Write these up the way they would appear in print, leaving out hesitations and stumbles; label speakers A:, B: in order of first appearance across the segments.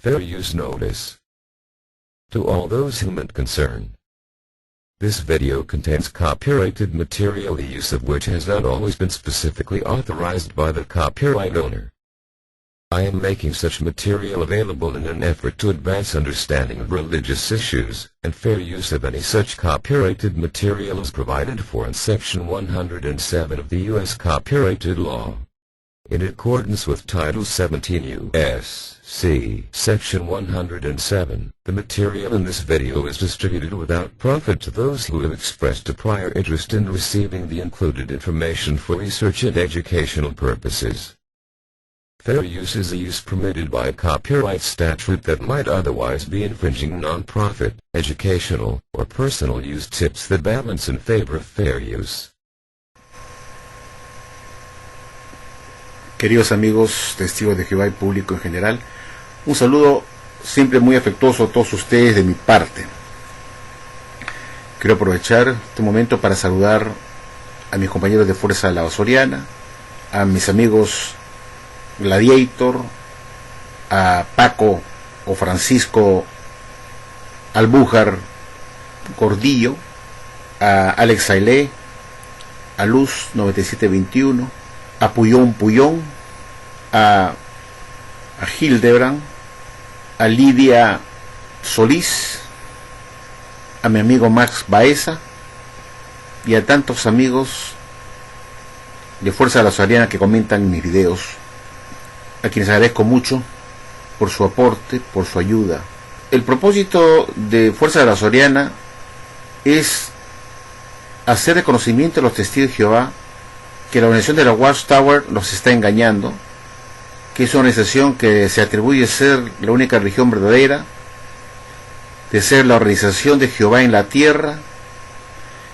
A: Fair use notice. To all those whom it concern. This video contains copyrighted material, the use of which has not always been specifically authorized by the copyright owner. I am making such material available in an effort to advance understanding of religious issues, and fair use of any such copyrighted material is provided for in Section 107 of the U.S. Copyrighted Law. In accordance with Title 17 U.S.C. Section 107, the material in this video is distributed without profit to those who have expressed a prior interest in receiving the included information for research and educational purposes. Fair use is a use permitted by a copyright statute that might otherwise be infringing non-profit, educational, or personal use tips that balance in favor of fair use.
B: Queridos amigos, testigos de Jehová y público en general, un saludo siempre muy afectuoso a todos ustedes de mi parte. Quiero aprovechar este momento para saludar a mis compañeros de Fuerza de la Soriana, a mis amigos Gladiator, a Paco o Francisco Albújar Gordillo, a Alex Ailé, a Luz 9721, a Puyón, a Hildebrand, a Lidia Solís, a mi amigo Max Baeza y a tantos amigos de Fuerza de la Soriana que comentan mis videos, a quienes agradezco mucho por su aporte, por su ayuda. El propósito de Fuerza de la Soriana es hacer reconocimiento a los testigos de Jehová que la organización de la Watchtower los está engañando, que es una organización que se atribuye a ser la única religión verdadera, de ser la organización de Jehová en la tierra,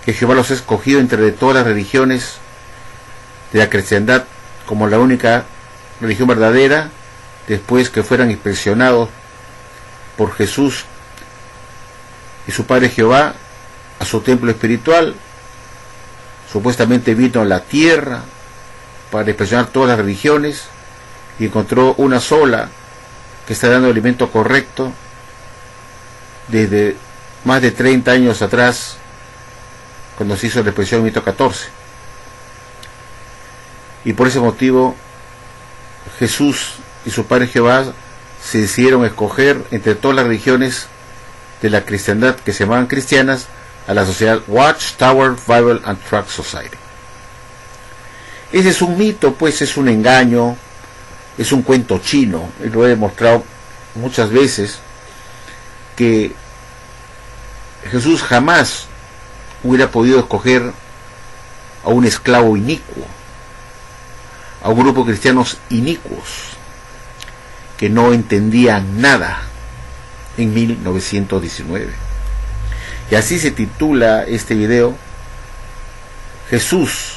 B: que Jehová los ha escogido entre todas las religiones de la cristiandad como la única religión verdadera, después que fueran inspeccionados por Jesús y su Padre Jehová a su templo espiritual. Supuestamente vino a la tierra para inspeccionar todas las religiones y encontró una sola que está dando el alimento correcto desde más de 30 años atrás, cuando se hizo la inspección 14. Y por ese motivo Jesús y su Padre Jehová se decidieron escoger entre todas las religiones de la cristiandad que se llamaban cristianas a la sociedad Watchtower Bible and Tract Society. Ese es un mito, pues es un engaño, es un cuento chino, y lo he demostrado muchas veces, que Jesús jamás hubiera podido escoger a un esclavo inicuo, a un grupo de cristianos inicuos que no entendían nada en 1919. Y así se titula este video. Jesús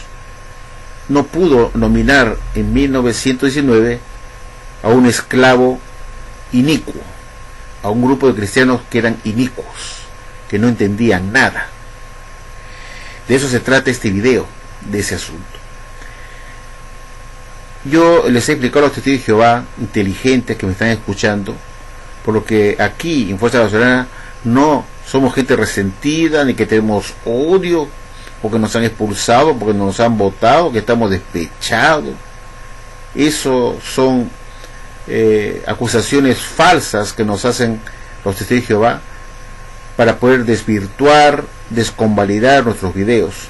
B: no pudo nominar en 1919 a un esclavo inicuo, a un grupo de cristianos que eran inicuos, que no entendían nada. De eso se trata este video, de ese asunto. Yo les he explicado a los testigos de Jehová inteligentes que me están escuchando, por lo que aquí en Fuerza de la Soriana no somos gente resentida, ni que tenemos odio, porque nos han expulsado, porque nos han votado, que estamos despechados. Eso son acusaciones falsas que nos hacen los testigos de Jehová para poder desvirtuar, desconvalidar nuestros videos.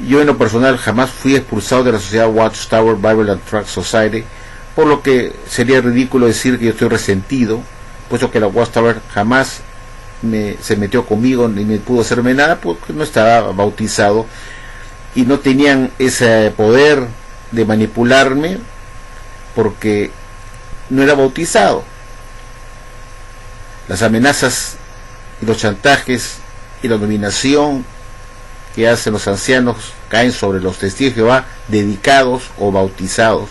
B: Yo en lo personal jamás fui expulsado de la sociedad Watchtower Bible and Tract Society, por lo que sería ridículo decir que yo estoy resentido, puesto que la Watchtower jamás se metió conmigo ni me pudo hacerme nada, porque no estaba bautizado y no tenían ese poder de manipularme porque no era bautizado. Las amenazas y los chantajes y la dominación que hacen los ancianos caen sobre los testigos de Jehová dedicados o bautizados.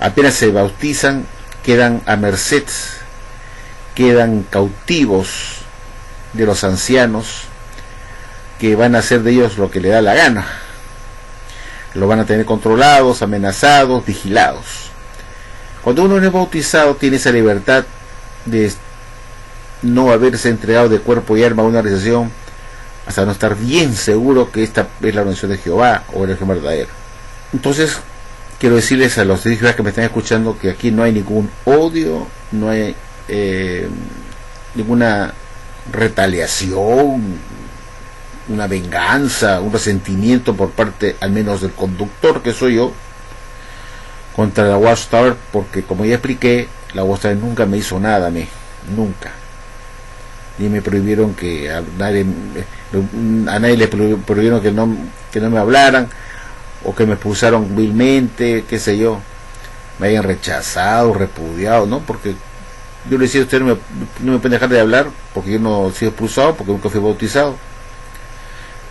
B: Apenas se bautizan, quedan a merced, quedan cautivos de los ancianos, que van a hacer de ellos lo que le da la gana. Lo van a tener controlados, amenazados, vigilados. Cuando uno no es bautizado, tiene esa libertad de no haberse entregado de cuerpo y alma a una organización hasta no estar bien seguro que esta es la organización de Jehová o la religión verdadera. Entonces, quiero decirles a los testigos que me están escuchando que aquí no hay ningún odio, no hay ninguna retaliación, una venganza, un resentimiento por parte al menos del conductor que soy yo contra la Watchtower, porque como ya expliqué, la Watchtower nunca me hizo nada a mí, nunca, ni me prohibieron que a nadie le prohibieron que no me hablaran, o que me expulsaron vilmente, qué sé yo, me hayan rechazado, repudiado, ¿no? Porque yo le decía a usted, no me pueden dejar de hablar porque yo no he sido expulsado, porque nunca fui bautizado.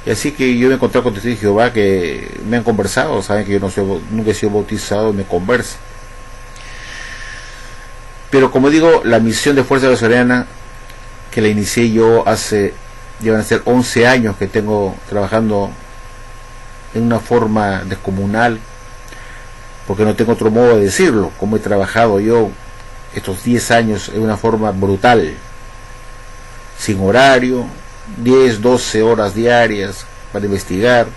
B: Y así que yo me he encontrado con testigos de Jehová que me han conversado, saben que yo nunca he sido bautizado, me conversan. Pero como digo, la misión de Fuerza Bolivariana, que la inicié yo llevan a ser 11 años que tengo trabajando en una forma descomunal, porque no tengo otro modo de decirlo, como he trabajado yo estos 10 años en una forma brutal, sin horario, 10, 12 horas diarias para investigar,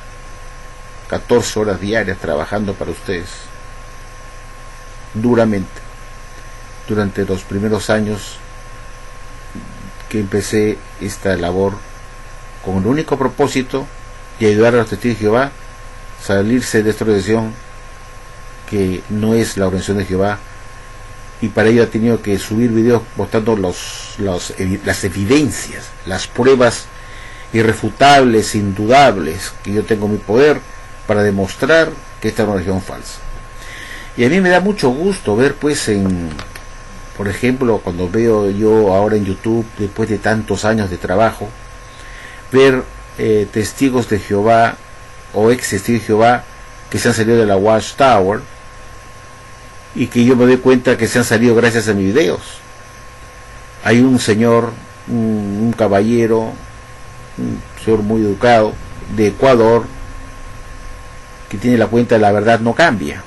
B: 14 horas diarias trabajando para ustedes, duramente, durante los primeros años que empecé esta labor, con el único propósito de ayudar a los testigos de Jehová a salirse de esta organización que no es la organización de Jehová, y para ello ha tenido que subir videos mostrando las evidencias, las pruebas irrefutables, indudables, que yo tengo en mi poder para demostrar que esta es una religión falsa. Y a mí me da mucho gusto ver, pues, por ejemplo, cuando veo yo ahora en YouTube, después de tantos años de trabajo, ver testigos de Jehová o ex testigos de Jehová que se han salido de la Watchtower, y que yo me doy cuenta que se han salido gracias a mis videos. Hay un señor, un caballero, un señor muy educado de Ecuador, que tiene la cuenta de La Verdad No Cambia,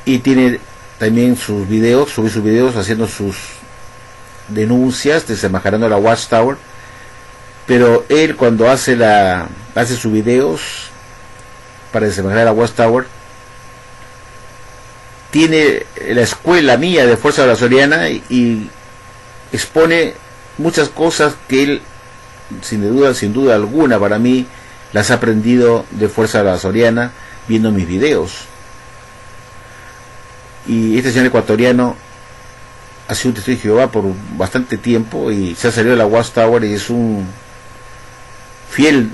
B: y tiene también sus videos, sube sus videos haciendo sus denuncias, desenmascarando la Watchtower. Pero él, cuando hace sus videos para desenmascarar la Watchtower, tiene la escuela mía de Fuerza Bolivariana y expone muchas cosas que él, sin duda alguna, para mí, las ha aprendido de Fuerza Bolivariana viendo mis videos. Y este señor ecuatoriano ha sido un testigo de Jehová por bastante tiempo y se ha salido de la Watchtower y es un fiel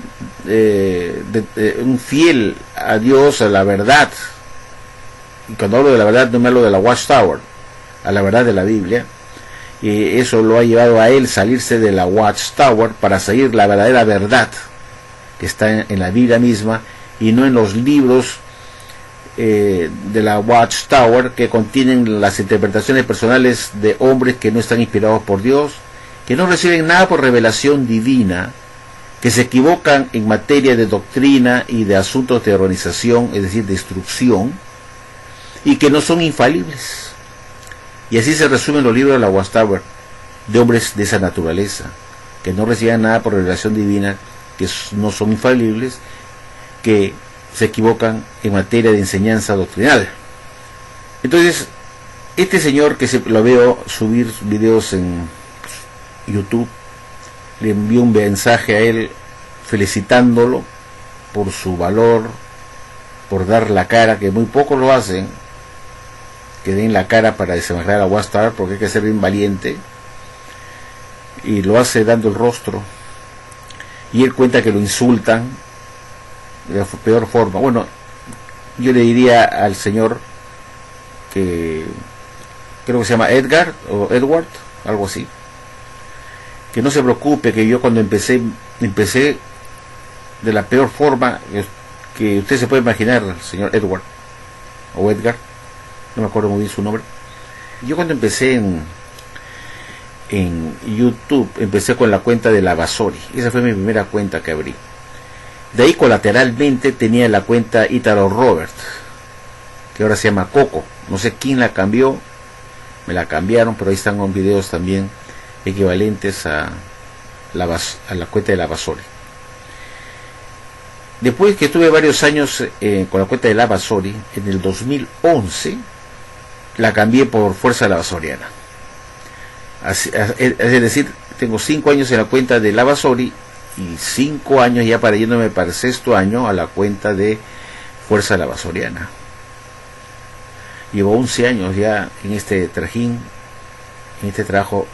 B: a Dios, a la verdad. Y cuando hablo de la verdad no me hablo de la Watchtower, a la verdad de la Biblia. Y eso lo ha llevado a él salirse de la Watchtower para seguir la verdadera verdad que está en la Biblia misma y no en los libros de la Watchtower, que contienen las interpretaciones personales de hombres que no están inspirados por Dios, que no reciben nada por revelación divina, que se equivocan en materia de doctrina y de asuntos de organización, es decir, de instrucción, y que no son infalibles. Y así se resumen los libros de la Watchtower, de hombres de esa naturaleza, que no reciben nada por revelación divina, que no son infalibles, que se equivocan en materia de enseñanza doctrinal. Entonces, este señor que lo veo subir videos en YouTube, le envío un mensaje a él felicitándolo por su valor, por dar la cara, que muy pocos lo hacen, que den la cara para desenmascarar a Watchtower, porque hay que ser bien valiente, y lo hace dando el rostro, y él cuenta que lo insultan de la peor forma. Bueno, yo le diría al señor, que creo que se llama Edgar o Edward, algo así, que no se preocupe, que yo cuando empecé de la peor forma que usted se puede imaginar, señor Edward o Edgar, no me acuerdo muy bien su nombre. Yo cuando empecé en YouTube, empecé con la cuenta de la Basori. Esa fue mi primera cuenta que abrí. De ahí colateralmente tenía la cuenta Ítalo Robert, que ahora se llama Coco. No sé quién la cambió, me la cambiaron, pero ahí están los videos también equivalentes a la cuenta de la Basori. Después que tuve varios años con la cuenta de la Basori, en el 2011 la cambié por Fuerza de la Basoriana. Es decir, tengo 5 años en la cuenta de la Basori y 5 años ya para yéndome para el 6º año a la cuenta de Fuerza de la Basoriana. Llevo 11 años ya en este trajín, en este trabajo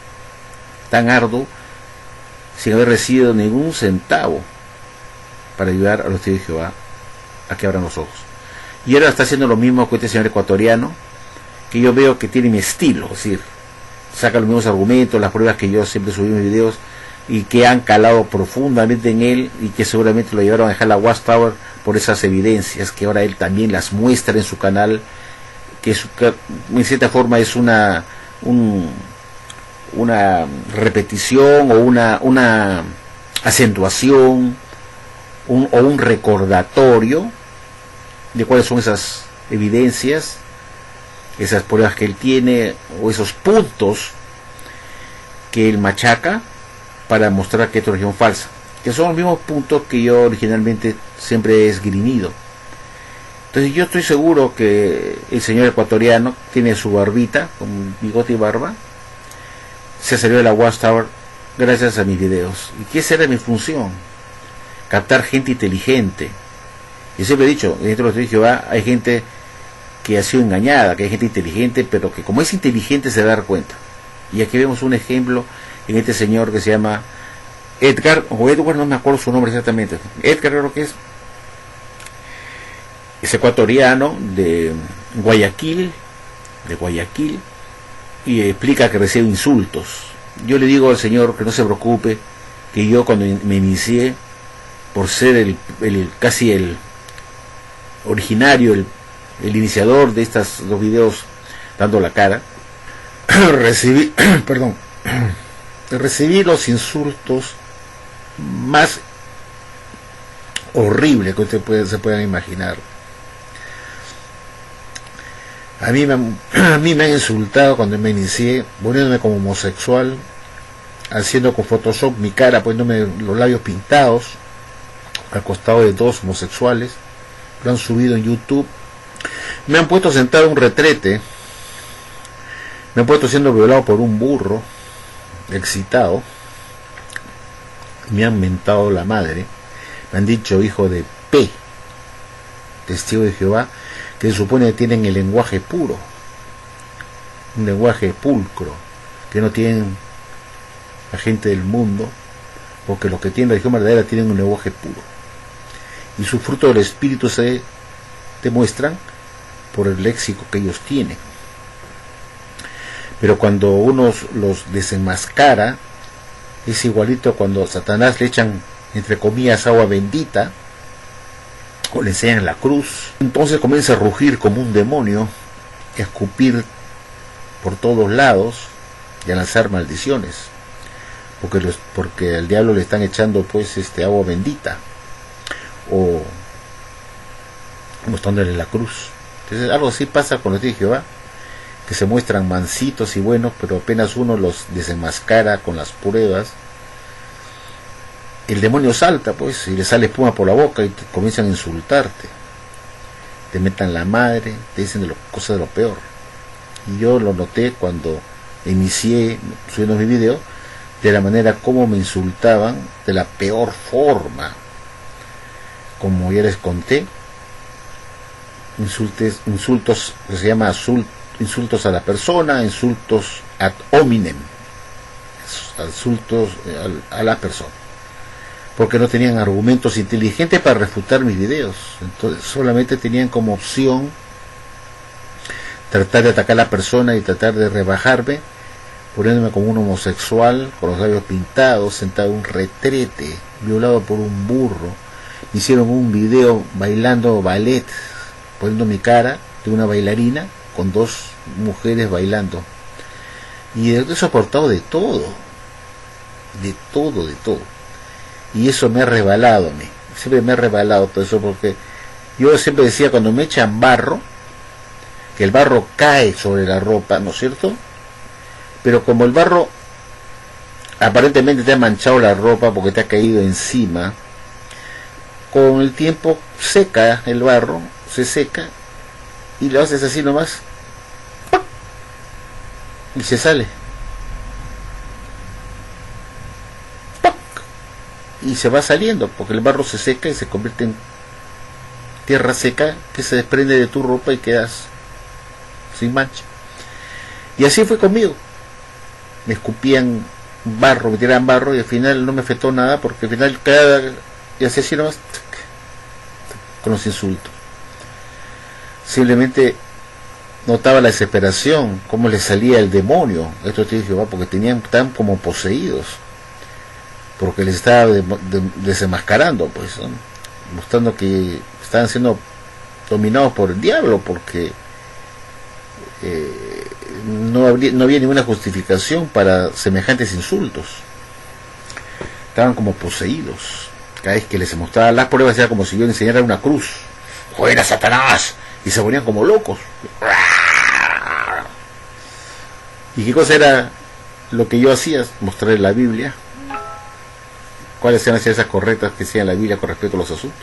B: tan arduo, sin haber recibido ningún centavo para ayudar a los testigos de Jehová a que abran los ojos. Y ahora está haciendo lo mismo con este señor ecuatoriano, que yo veo que tiene mi estilo, es decir, saca los mismos argumentos, las pruebas que yo siempre subí en mis videos, y que han calado profundamente en él, y que seguramente lo llevaron a dejar la Watchtower por esas evidencias, que ahora él también las muestra en su canal, que en cierta forma es una repetición o una acentuación o un recordatorio de cuáles son esas evidencias, esas pruebas que él tiene, o esos puntos que él machaca para mostrar que es religión falsa, que son los mismos puntos que yo originalmente siempre he esgrimido. Entonces yo estoy seguro que el señor ecuatoriano tiene su barbita, con bigote y barba, se salió de la Watchtower gracias a mis videos. ¿Y qué será mi función? Captar gente inteligente. Yo siempre he dicho, dentro de los testigos de Jehová hay gente que ha sido engañada, que hay gente inteligente, pero que como es inteligente se da cuenta. Y aquí vemos un ejemplo en este señor que se llama Edgar, o Edward, no me acuerdo su nombre exactamente. Edgar creo que es ecuatoriano de Guayaquil, y explica que recibe insultos. Yo le digo al señor que no se preocupe, que yo cuando me inicié, por ser casi el originario, el iniciador de estos 2 videos dando la cara, recibí los insultos más horribles que ustedes se puedan imaginar. A mí me han insultado cuando me inicié, poniéndome como homosexual, haciendo con Photoshop mi cara, poniéndome los labios pintados al costado de 2 homosexuales. Lo han subido en YouTube. Me han puesto sentado en un retrete. Me han puesto siendo violado por un burro, excitado. Me han mentado la madre. Me han dicho hijo de P, testigo de Jehová, que se supone que tienen el lenguaje puro, un lenguaje pulcro, que no tienen la gente del mundo, porque los que tienen la religión verdadera tienen un lenguaje puro, y su fruto del Espíritu se demuestran por el léxico que ellos tienen. Pero cuando uno los desenmascara, es igualito cuando a Satanás le echan, entre comillas, agua bendita, o le enseñan la cruz. Entonces comienza a rugir como un demonio, a escupir por todos lados y a lanzar maldiciones, porque al diablo le están echando pues agua bendita, o mostrándole la cruz. Entonces algo así pasa con los de Jehová, que se muestran mansitos y buenos, pero apenas uno los desenmascara con las pruebas, el demonio salta pues, y le sale espuma por la boca y comienzan a insultarte, te metan la madre, te dicen cosas de lo peor. Y yo lo noté cuando inicié subiendo mi video, de la manera como me insultaban, de la peor forma. Como ya les conté, insultos que se llama insultos a la persona, insultos ad hominem, insultos a la persona, porque no tenían argumentos inteligentes para refutar mis videos. Entonces solamente tenían como opción tratar de atacar a la persona y tratar de rebajarme, poniéndome como un homosexual con los labios pintados, sentado en un retrete, violado por un burro. Me hicieron un video bailando ballet, poniendo mi cara de una bailarina con 2 mujeres bailando, y he soportado de todo, y eso me ha rebalado a mí. Siempre me ha rebalado todo eso, porque yo siempre decía, cuando me echan barro, que el barro cae sobre la ropa, ¿no es cierto? Pero como el barro aparentemente te ha manchado la ropa porque te ha caído encima, con el tiempo seca el barro, se seca, y lo haces así nomás, y se sale. Y se va saliendo, porque el barro se seca y se convierte en tierra seca que se desprende de tu ropa y quedas sin mancha. Y así fue conmigo. Me escupían barro, me tiraban barro, y al final no me afectó nada, porque al final y hacía así nomás, con los insultos. Simplemente notaba la desesperación, cómo les salía el demonio a estos tíos de Jehová, porque estaban como poseídos, porque les estaba desenmascarando, pues, ¿no? Mostrando que estaban siendo dominados por el diablo, porque no había ninguna justificación para semejantes insultos. Estaban como poseídos. Cada vez que les mostraba las pruebas era como si yo les enseñara una cruz. ¡Fuera, Satanás! Y se ponían como locos. ¿Y qué cosa era lo que yo hacía? Mostrarles la Biblia. ¿Cuáles eran las cosas correctas que decía la Biblia con respecto a los asuntos?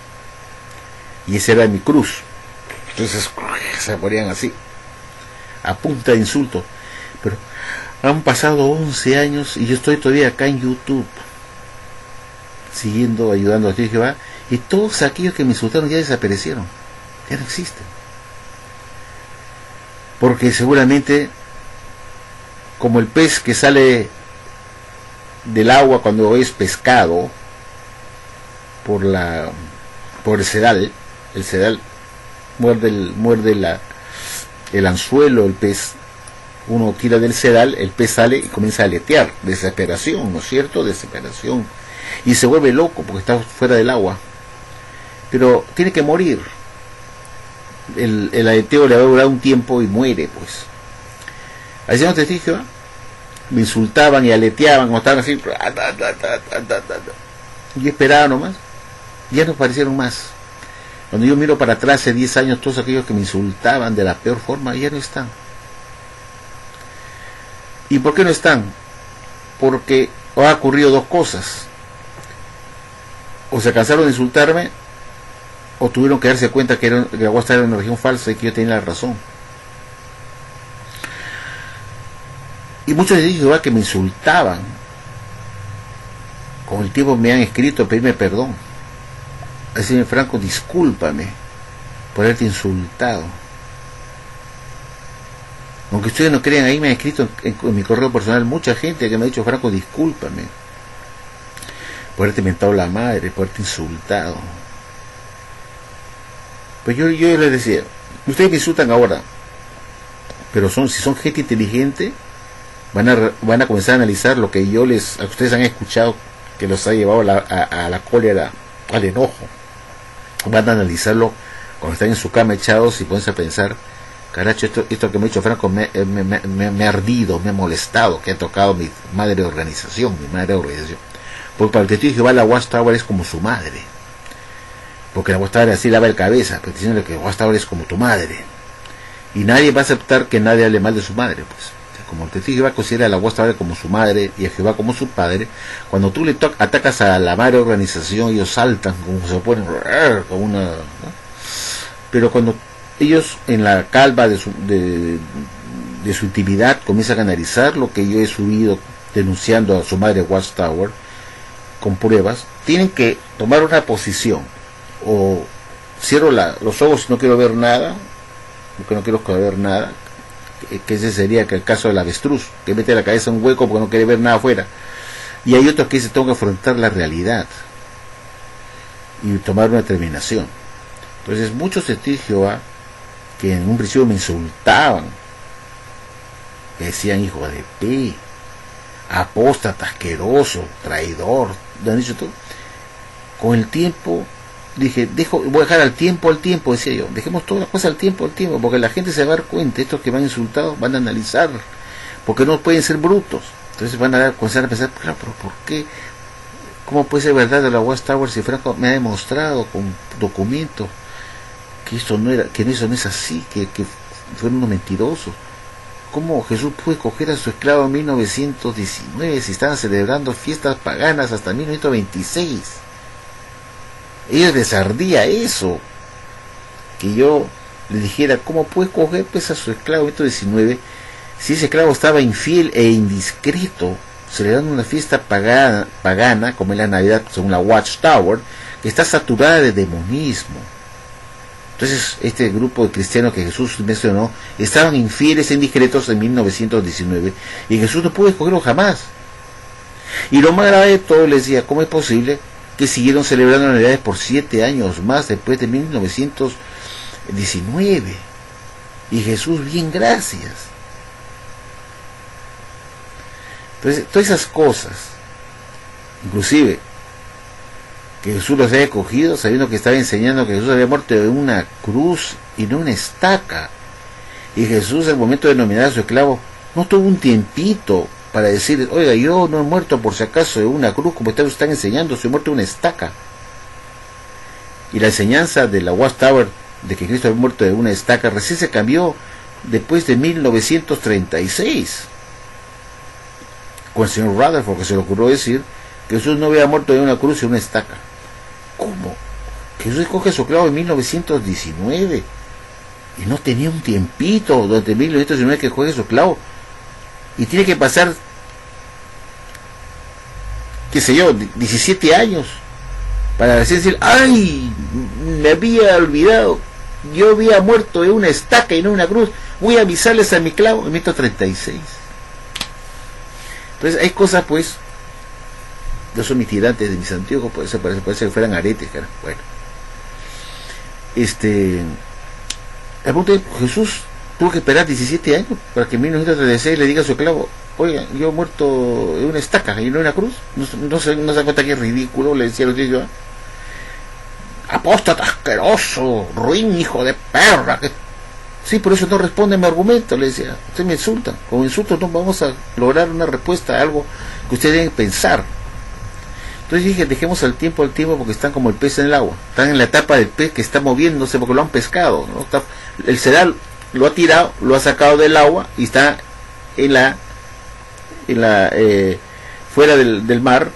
B: Y esa era mi cruz. Entonces se ponían así, a punta de insultos. Pero han pasado 11 años y yo estoy todavía acá en YouTube, siguiendo, ayudando a Dios Jehová, y todos aquellos que me insultaron ya desaparecieron, ya no existen. Porque seguramente, como el pez que sale del agua cuando es pescado por el sedal muerde el anzuelo, el pez, uno tira del sedal, el pez sale y comienza a aletear, desesperación, ¿no es cierto? Desesperación, y se vuelve loco porque está fuera del agua, pero tiene que morir. El aleteo le va a durar un tiempo y muere, pues. Así no te dije, me insultaban y aleteaban como estaban así, y esperaba nomás, ya no aparecieron más. Cuando yo miro para atrás hace 10 años, todos aquellos que me insultaban de la peor forma ya no están. ¿Y por qué no están? Porque ha ocurrido dos cosas: o se cansaron de insultarme, o tuvieron que darse cuenta que la Guasta era una religión falsa y que yo tenía la razón. Y muchos de ellos que me insultaban, con el tiempo me han escrito a pedirme perdón, a decirme: Franco, discúlpame por haberte insultado. Aunque ustedes no crean, ahí me han escrito en mi correo personal mucha gente que me ha dicho: Franco, discúlpame por haberte mentado la madre, por haberte insultado. Pues yo les decía: ustedes me insultan ahora, pero si son gente inteligente, van a comenzar a analizar lo que ustedes han escuchado, que los ha llevado a la cólera, al enojo. Van a analizarlo cuando están en su cama echados y ponerse a pensar: caracho, esto que me ha dicho Franco me ha ardido, me ha molestado, que ha tocado mi madre de organización. Porque para el testigo de Jehová, la Watchtower es como su madre, porque la Watchtower así lava el cabeza, pero diciendo que la Watchtower es como tu madre, y nadie va a aceptar que nadie hable mal de su madre, pues. Como el testigo de Jehová considera a la Watchtower como su madre y a Jehová como su padre, cuando tú le atacas a la madre organización, ellos saltan, como se ponen como una, ¿no? Pero cuando ellos, en la calva de su intimidad, comienzan a analizar lo que yo he subido denunciando a su madre Watchtower con pruebas, tienen que tomar una posición: o cierro los ojos y no quiero ver nada, porque no quiero ver nada, que ese sería el caso del avestruz, que mete la cabeza en un hueco porque no quiere ver nada afuera. Y hay otros que dicen: tengo que afrontar la realidad y tomar una determinación. Entonces muchos testigos de Jehová, que en un principio me insultaban, que decían: hijo de P, apóstata, asqueroso, traidor, lo han dicho todo, con el tiempo dije: voy a dejar al tiempo, decía yo, dejemos todas las cosas al tiempo, porque la gente se va a dar cuenta, estos que me han insultado van a analizar, porque no pueden ser brutos. Entonces van a comenzar a pensar: claro, pero ¿por qué? ¿Cómo puede ser verdad de la Watchtower si Franco me ha demostrado con documentos que esto no era, que eso no es así, que fueron unos mentirosos? ¿cómo Jesús pudo escoger a su esclavo en 1919 si estaban celebrando fiestas paganas hasta 1926? Ellos les ardía eso, que yo le dijera, ¿cómo puede escoger pues a su esclavo en 1919 si ese esclavo estaba infiel e indiscreto, celebrando una fiesta pagana como es la Navidad, según la Watchtower, que está saturada de demonismo? Entonces, este grupo de cristianos que Jesús mencionó estaban infieles e indiscretos en 1919 y Jesús no pudo escogerlo jamás. Y lo más grave de todo, les decía, ¿cómo es posible que siguieron celebrando Navidades por 7 años más después de 1919? Y Jesús, bien, gracias. Entonces, todas esas cosas, inclusive que Jesús los haya cogido sabiendo que estaba enseñando que Jesús había muerto de una cruz y no una estaca, y Jesús, en el momento de nominar a su esclavo, no tuvo un tiempito para decir, oiga, yo no he muerto por si acaso de una cruz como ustedes están enseñando, soy muerto de una estaca. Y la enseñanza de la Watchtower de que Cristo había muerto de una estaca recién se cambió después de 1936, con el señor Rutherford, que se le ocurrió decir que Jesús no había muerto de una cruz y una estaca. ¿Cómo? Jesús escoge a su esclavo en 1919 y no tenía un tiempito durante 1919 que escoge a su esclavo, y tiene que pasar, qué sé yo, 17 años para decir, ay, me había olvidado, yo había muerto de una estaca y no de una cruz, voy a avisarles a mi esclavo en 1936. Entonces hay cosas, pues, yo soy mis tirantes de mis anteojos, parece que fueran aretes, cara. Bueno, al punto de Jesús tuvo que esperar 17 años para que en 1936 le diga a su esclavo, oiga, yo he muerto de una estaca y no de una cruz. No se da cuenta que es ridículo, le decía a los niños, apóstata, asqueroso, ruin, hijo de perra. Sí, por eso no responde a mi argumento, le decía, usted me insulta, con insultos no vamos a lograr una respuesta a algo que ustedes deben pensar. Entonces dije, dejemos al tiempo porque están como el pez en el agua, están en la etapa del pez que está moviéndose porque lo han pescado, ¿no? El sedal lo ha tirado, lo ha sacado del agua y está fuera del mar,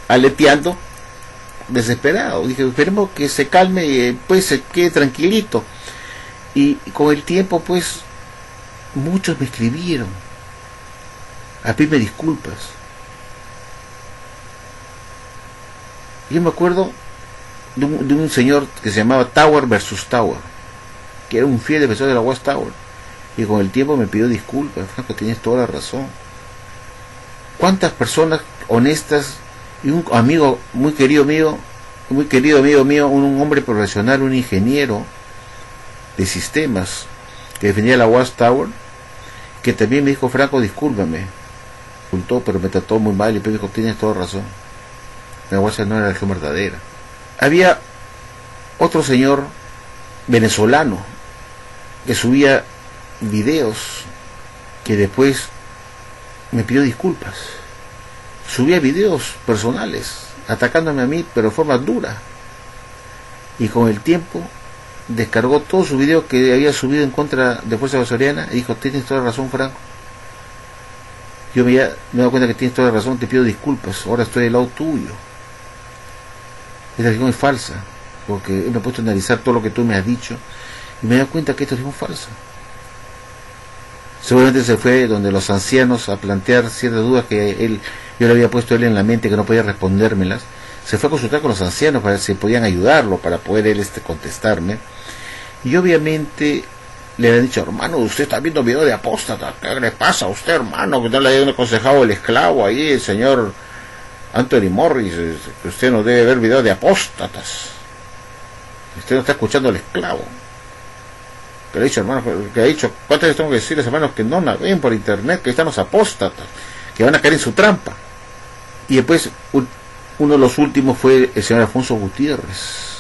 B: aleteando, desesperado. Dije, esperemos que se calme y pues se quede tranquilito. Y con el tiempo, pues, muchos me escribieron a pedirme disculpas. Yo me acuerdo de un señor que se llamaba Tower versus Tower, que era un fiel defensor de la Watchtower, y con el tiempo me pidió disculpas. Franco, tienes toda la razón. ¿Cuántas personas honestas y un amigo muy querido amigo mío, un hombre profesional, un ingeniero de sistemas que defendía la Watchtower, que también me dijo, Franco, discúlpame, pero me trató muy mal, y me dijo, tienes toda razón, la Watchtower no era la religión verdadera. Había otro señor venezolano que subía videos que después me pidió disculpas, subía videos personales atacándome a mí, pero de forma dura, y con el tiempo descargó todos sus videos que había subido en contra de Fuerza Bolivariana y dijo, tienes toda la razón, Franco, yo me he dado cuenta que tienes toda la razón, te pido disculpas, ahora estoy del lado tuyo. Esta religión es falsa, porque me he puesto a analizar todo lo que tú me has dicho y me he dado cuenta que esta religión es falsa. Seguramente se fue donde los ancianos a plantear ciertas dudas que yo le había puesto a él en la mente, que no podía respondérmelas. Se fue a consultar con los ancianos para ver si podían ayudarlo, para poder él contestarme. Y obviamente le habían dicho, hermano, usted está viendo video de apóstata, ¿qué le pasa a usted, hermano? Que no le habían aconsejado el esclavo ahí, el señor Anthony Morris, que usted no debe ver videos de apóstatas, usted no está escuchando al esclavo. Que le he dicho, hermano, que ha dicho, ¿cuántas veces tengo que decirles, hermanos, que no naveguen por internet, que están los apóstatas, que van a caer en su trampa? Y después, uno de los últimos fue el señor Alfonso Gutiérrez.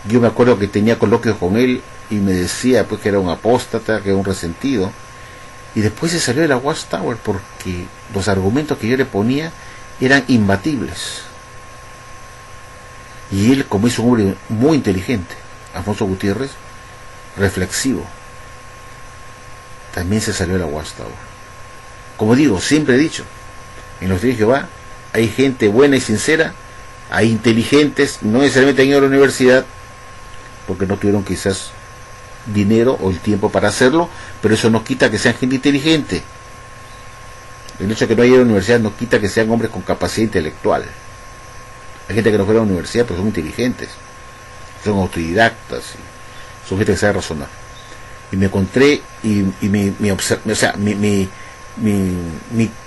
B: Yo me acuerdo que tenía coloquios con él y me decía pues que era un apóstata, que era un resentido, y después se salió de la Watchtower porque los argumentos que yo le ponía eran imbatibles. Y él, como es un hombre muy inteligente, Alfonso Gutiérrez, reflexivo, también se salió de la Watchtower. Como digo, siempre he dicho, en los Testigos de Jehová hay gente buena y sincera, hay inteligentes, no necesariamente han ido a la universidad, porque no tuvieron quizás dinero o el tiempo para hacerlo, pero eso no quita que sean gente inteligente. El hecho de que no haya ido a la universidad no quita que sean hombres con capacidad intelectual. Hay gente que no fue a la universidad, pero son inteligentes, son autodidactas, son gente que sabe razonar. Y me encontré, y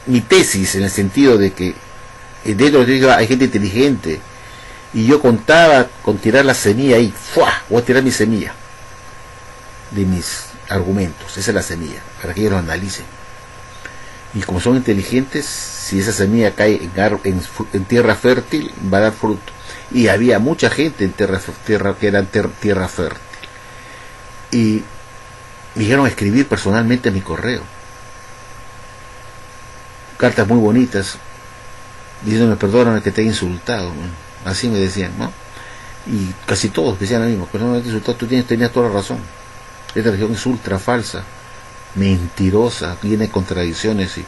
B: mi tesis, en el sentido de que dentro de los hay gente inteligente, y yo contaba con tirar la semilla ahí, ¡fua! Voy a tirar mi semilla de mis argumentos, esa es la semilla, para que ellos lo analicen. Y como son inteligentes, si esa semilla cae en tierra fértil, va a dar fruto. Y había mucha gente en tierra que era tierra fértil. Y me dijeron a escribir personalmente en mi correo cartas muy bonitas, diciéndome perdóname que te he insultado, ¿no? Así me decían, ¿no? Y casi todos decían lo mismo, perdóname que te he insultado, tú tenías toda la razón. Esta religión es ultra falsa, mentirosa, tiene contradicciones, y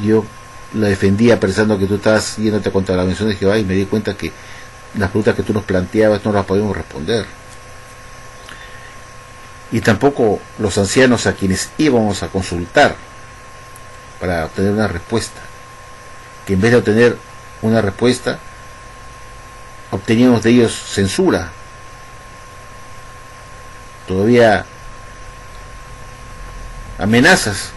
B: yo la defendía pensando que tú estabas yéndote contra la mención de Jehová, y me di cuenta que las preguntas que tú nos planteabas no las podíamos responder. Y tampoco los ancianos a quienes íbamos a consultar para obtener una respuesta, que en vez de obtener una respuesta obteníamos de ellos censura, todavía amenazas.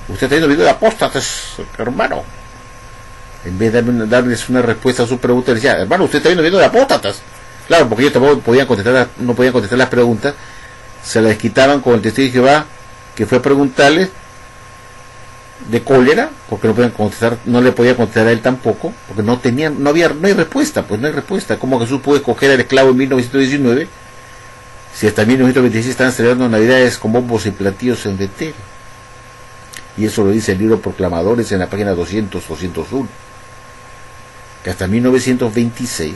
B: Usted está viendo video de apóstatas, hermano. En vez de darles una respuesta a sus preguntas, decía, hermano, usted está viendo video de apóstatas. Claro, porque ellos tampoco no podían contestar las preguntas, se las quitaban con el testigo de Jehová, que fue a preguntarles de cólera, porque no le podía contestar a él tampoco, porque no hay respuesta, pues no hay respuesta. ¿Cómo Jesús pudo escoger al esclavo en 1919? Si hasta 1926 estaban celebrando Navidades con bombos y platillos en Betel. Y eso lo dice el libro Proclamadores en la página 201. Que hasta 1926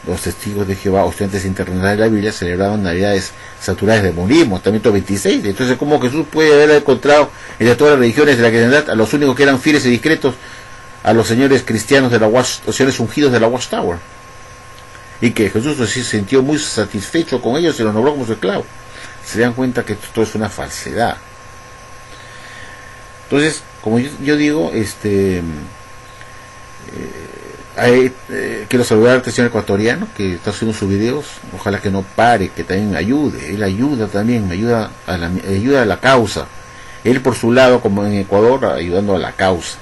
B: los testigos de Jehová, o estudiantes internacionales de la Biblia, celebraban Navidades saturadas de monismo, hasta 1926. Entonces, ¿cómo Jesús puede haber encontrado entre todas las religiones de la cristiandad a los únicos que eran fieles y discretos, a los señores cristianos los señores ungidos de la Watchtower? Y que Jesús se sintió muy satisfecho con ellos y los nombró como su esclavo. Se dan cuenta que esto es una falsedad. Entonces, como yo digo, quiero saludar al señor ecuatoriano que está haciendo sus videos. Ojalá que no pare, que también ayude. Él ayuda también, ayuda a la causa. Él por su lado, como en Ecuador, ayudando a la causa.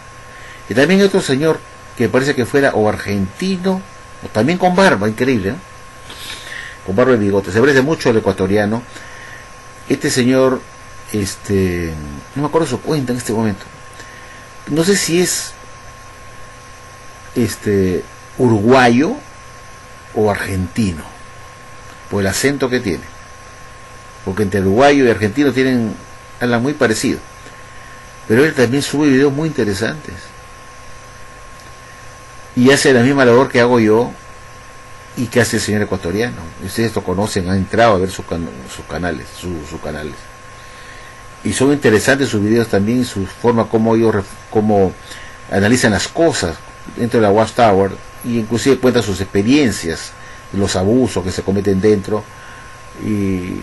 B: Y también otro señor que parece que fuera o argentino, o también con barba, increíble, ¿no? Con barba y bigote, se parece mucho al ecuatoriano. Este señor, no me acuerdo su cuenta en este momento, no sé si es uruguayo o argentino, por el acento que tiene, porque entre uruguayo y argentino hablan muy parecido, pero él también sube videos muy interesantes y hace la misma labor que hago yo y que hace el señor ecuatoriano. Ustedes lo conocen, han entrado a ver sus canales, y son interesantes sus videos también, su forma como analizan las cosas dentro de la Watchtower, y inclusive cuentan sus experiencias, los abusos que se cometen dentro, y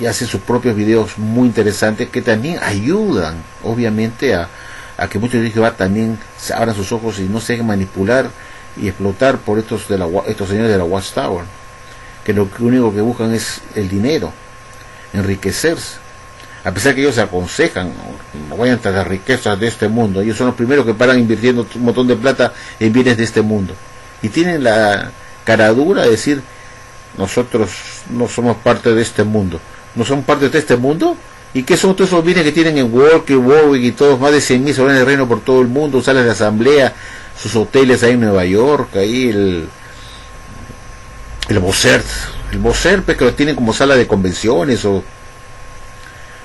B: hacen sus propios videos muy interesantes que también ayudan obviamente a que muchos de ellos también se abran sus ojos y no se dejen manipular y explotar por estos señores de la Watchtower, que lo único que buscan es el dinero, enriquecerse. A pesar que ellos se aconsejan, no vayan tras las riquezas de este mundo, ellos son los primeros que paran invirtiendo un montón de plata en bienes de este mundo, y tienen la caradura de decir, nosotros no somos parte de este mundo. ¿No son parte de este mundo? ¿Y qué son todos esos bienes que tienen en Warwick y todos, más de 100.000 soberanos de reino por todo el mundo, salas de asamblea, sus hoteles ahí en Nueva York, ahí el Bossert, pues, que lo tienen como sala de convenciones o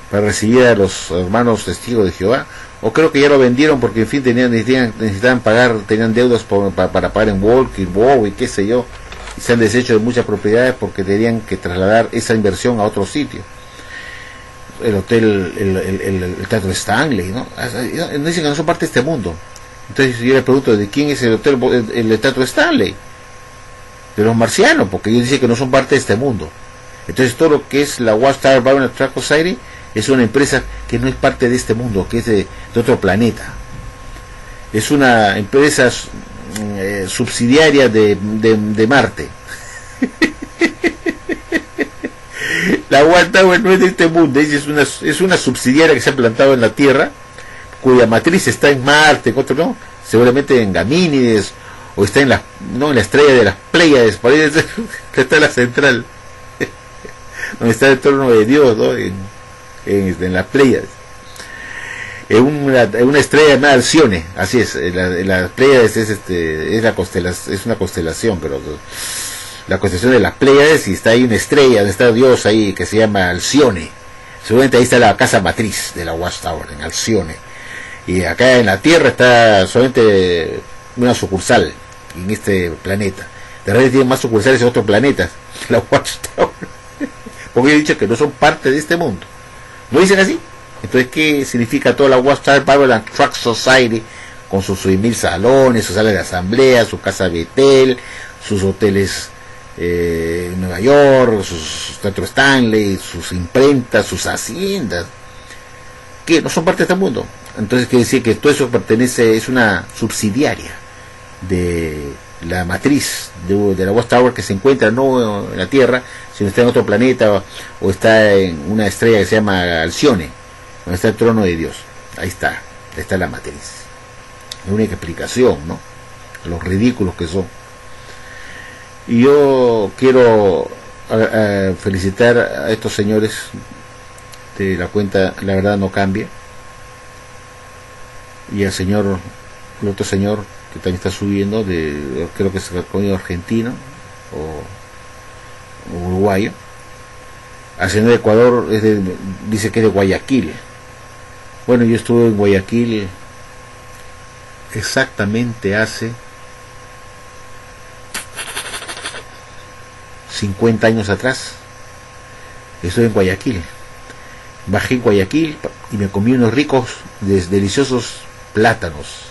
B: para recibir a los hermanos testigos de Jehová? O creo que ya lo vendieron porque en fin necesitaban pagar, tenían deudas para pagar en Warwick, qué sé yo, y se han deshecho de muchas propiedades porque tenían que trasladar esa inversión a otro sitio. el hotel, el Teatro Stanley, ¿no? Dicen que no son parte de este mundo. Entonces yo le pregunto, ¿de quién es el hotel, el Teatro Stanley? De los marcianos, porque ellos dicen que no son parte de este mundo. Entonces todo lo que es la Watchtower Babylon Track Society es una empresa que no es parte de este mundo, que es de otro planeta. Es una empresa subsidiaria de Marte. La Watchtower no es de este mundo, es una subsidiaria que se ha plantado en la Tierra, cuya matriz está en Marte, en otro, ¿no? Seguramente en Gamínides, o está en la estrella de las Pléyades, por ahí está la central, donde está el trono de Dios, ¿no? En las Pléyades. Es una estrella llamada Alcione, así es, la Pléyades es una constelación, pero la constelación de las Pléyades, y está ahí una estrella, donde está Dios ahí, que se llama Alcione. Seguramente ahí está la casa matriz de la Watchtower, en Alcione. Y acá en la Tierra está solamente una sucursal en este planeta. De repente tienen más sucursales en otros planetas, la Watchtower. Porque he dicho que no son parte de este mundo. ¿No dicen así? Entonces, ¿qué significa toda la Watchtower Babylon Tract Society? Con sus 6.000 salones, sus salas de asamblea, su casa Betel, sus hoteles en Nueva York, sus Teatro Stanley, sus imprentas, sus haciendas, que no son parte de este mundo. Entonces quiere decir que todo eso es una subsidiaria de la matriz de la Watchtower, que se encuentra no en la Tierra, sino está en otro planeta, o está en una estrella que se llama Alcione, donde está el trono de Dios. Ahí está la matriz. La única explicación, ¿no? Los ridículos que son. Y yo quiero felicitar a estos señores de la cuenta La Verdad No Cambia, y al señor, el otro señor que también está subiendo, creo que es argentino o uruguayo. Al señor de Ecuador dice que es de Guayaquil. Bueno, yo estuve en Guayaquil exactamente hace 50 años atrás. Estuve en Guayaquil. Bajé en Guayaquil y me comí unos ricos, deliciosos plátanos.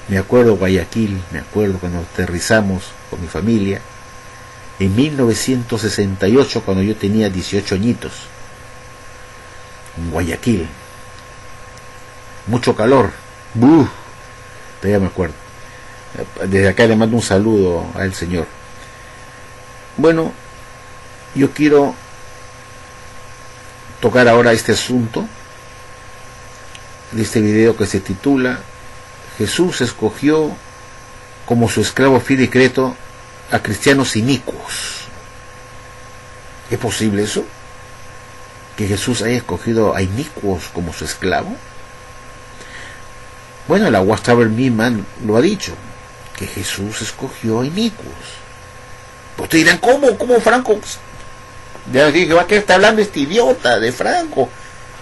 B: Me acuerdo Guayaquil, me acuerdo cuando aterrizamos con mi familia en 1968, cuando yo tenía 18 añitos, en Guayaquil. Mucho calor. Todavía me acuerdo. Desde acá le mando un saludo al señor. Bueno, yo quiero tocar ahora este asunto de este video que se titula Jesús escogió como su esclavo fiel y creto a cristianos inicuos. ¿Es posible eso? ¿Que Jesús haya escogido a inicuos como su esclavo? Bueno, la Watchtower misma lo ha dicho, que Jesús escogió a inicuos. Pues ustedes dirán, ¿cómo Franco? Ya dije, ¿qué está hablando este idiota de Franco?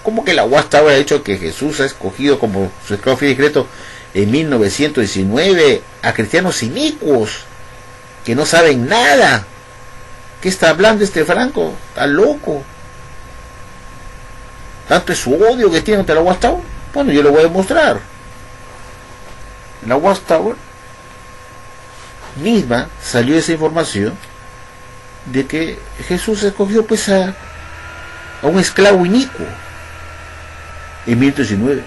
B: ¿Cómo que la Watchtower ha dicho que Jesús ha escogido como su esclavo fiel y secreto en 1919 a cristianos inicuos que no saben nada? ¿Qué está hablando este Franco? Está loco. Tanto es su odio que tiene ante la Watchtower. Bueno, yo lo voy a demostrar. La Watchtower misma salió esa información de que Jesús escogió pues a un esclavo inicuo en 1919.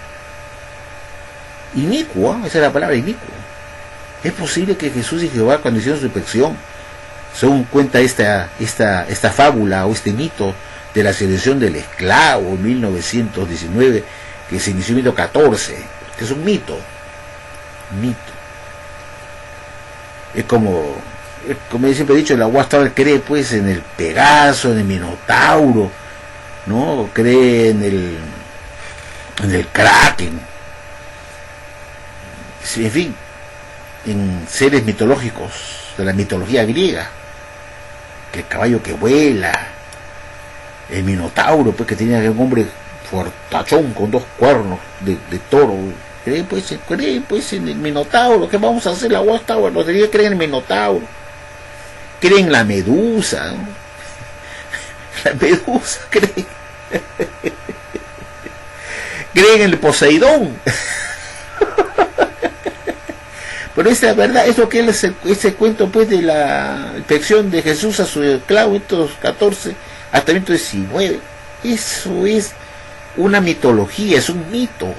B: Inicuo, esa es la palabra, inicuo. Es posible que Jesús y Jehová, cuando hicieron su inspección, según cuenta esta fábula o este mito de la selección del esclavo en 1919, que se inició en 1914, que es un mito. Es como yo siempre he dicho, la Watchtower cree pues en el Pegaso, en el Minotauro, ¿no? Cree en el Kraken, en fin, en seres mitológicos de la mitología griega, que el caballo que vuela, el Minotauro, pues que tenía un hombre fortachón con 2 cuernos de toro. Creen pues en el Minotauro. ¿Qué vamos a hacer la Watchtower? Los debería creer en el Minotauro. Creen en la Medusa, ¿no? La Medusa creen. creen en el Poseidón. Pero esa verdad, es lo que él, ese cuento pues de la infección de Jesús a su esclavo, estos 14 hasta 19, eso es una mitología, es un mito.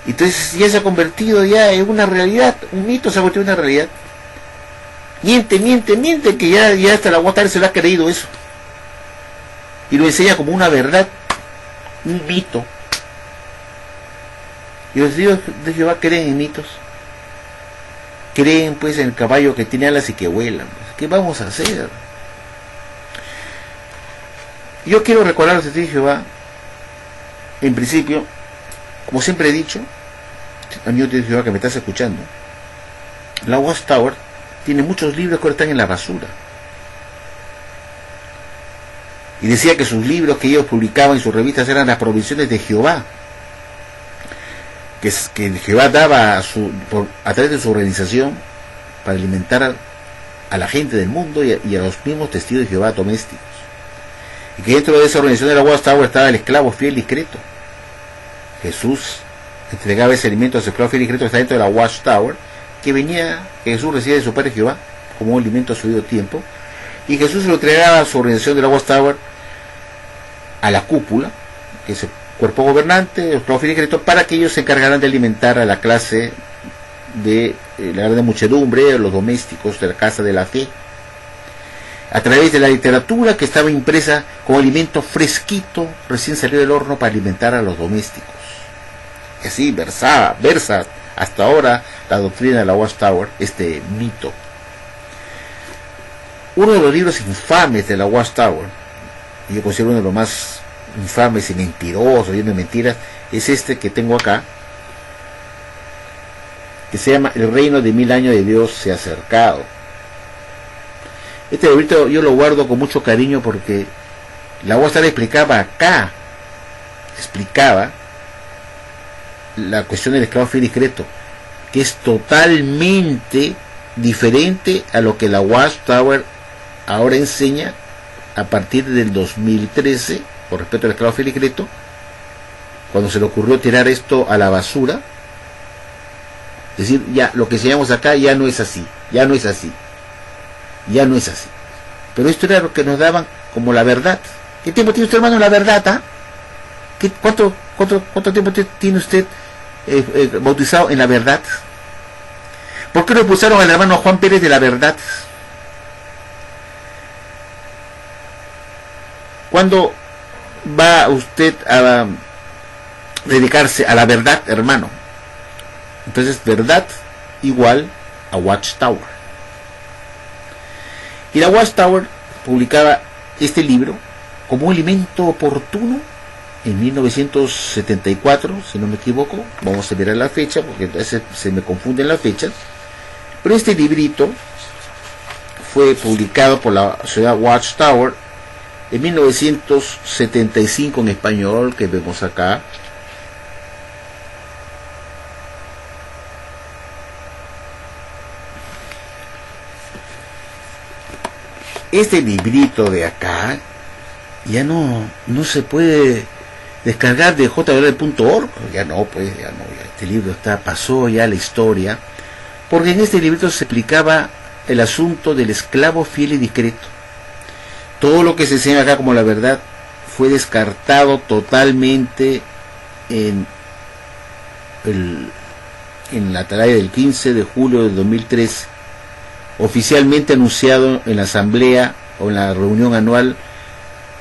B: Entonces ya se ha convertido ya en una realidad, un mito se ha convertido en una realidad. Miente, que ya hasta la Guatare se lo ha creído eso. Y lo enseña como una verdad, un mito. Y los dios de Jehová creen en mitos. Creen pues en el caballo que tiene alas y que vuelan. ¿Qué vamos a hacer? Yo quiero recordar a los testigos de Jehová, en principio, como siempre he dicho, amigo de Jehová que me estás escuchando, la Watchtower tiene muchos libros que ahora están en la basura. Y decía que sus libros que ellos publicaban en sus revistas eran las provisiones de Jehová, que Jehová daba a través de su organización para alimentar a la gente del mundo y a los mismos testigos de Jehová domésticos. Y que dentro de esa organización de la Watchtower estaba el esclavo fiel y discreto. Jesús entregaba ese alimento a su esclavo fiel y discreto que está dentro de la Watchtower, que Jesús recibía de su padre Jehová como un alimento a su debido tiempo, y Jesús se lo entregaba a su organización de la Watchtower, a la cúpula, que es el cuerpo gobernante, los esclavos fiel y discreto, para que ellos se encargaran de alimentar a la clase de la grande muchedumbre, a los domésticos de la casa de la fe, a través de la literatura que estaba impresa como alimento fresquito, recién salido del horno, para alimentar a los domésticos. Y así versa hasta ahora la doctrina de la Watchtower, este mito. Uno de los libros infames de la Watchtower, y yo considero uno de los más infames y mentirosos, lleno de mentiras, es este que tengo acá, que se llama El reino de 1000 años de Dios se ha acercado. Este librito yo lo guardo con mucho cariño porque la Watchtower explicaba la cuestión del esclavo fiel y discreto, que es totalmente diferente a lo que la Watchtower ahora enseña a partir del 2013 por respecto al esclavo fiel y discreto, cuando se le ocurrió tirar esto a la basura. Es decir, ya lo que enseñamos acá ya no es así. Pero esto era lo que nos daban como la verdad. ¿Qué tiempo tiene usted, hermano, la verdad? ¿Ah? ¿Cuánto tiempo tiene usted bautizado en la verdad? ¿Por qué no expulsaron al hermano Juan Pérez de la verdad? ¿Cuándo va usted a dedicarse a la verdad, hermano? Entonces, verdad igual a Watchtower. Y la Watchtower publicaba este libro como un alimento oportuno en 1974, si no me equivoco. Vamos a mirar la fecha porque entonces se me confunden las fechas. Pero este librito fue publicado por la ciudad Watchtower en 1975 en español, que vemos acá. Este librito de acá ya no se puede descargar de jwl.org. Ya no, este libro pasó ya a la historia, porque en este librito se explicaba el asunto del esclavo fiel y discreto. Todo lo que se enseña acá como la verdad fue descartado totalmente en la atalaya del 15 de julio de 2013, oficialmente anunciado en la asamblea o en la reunión anual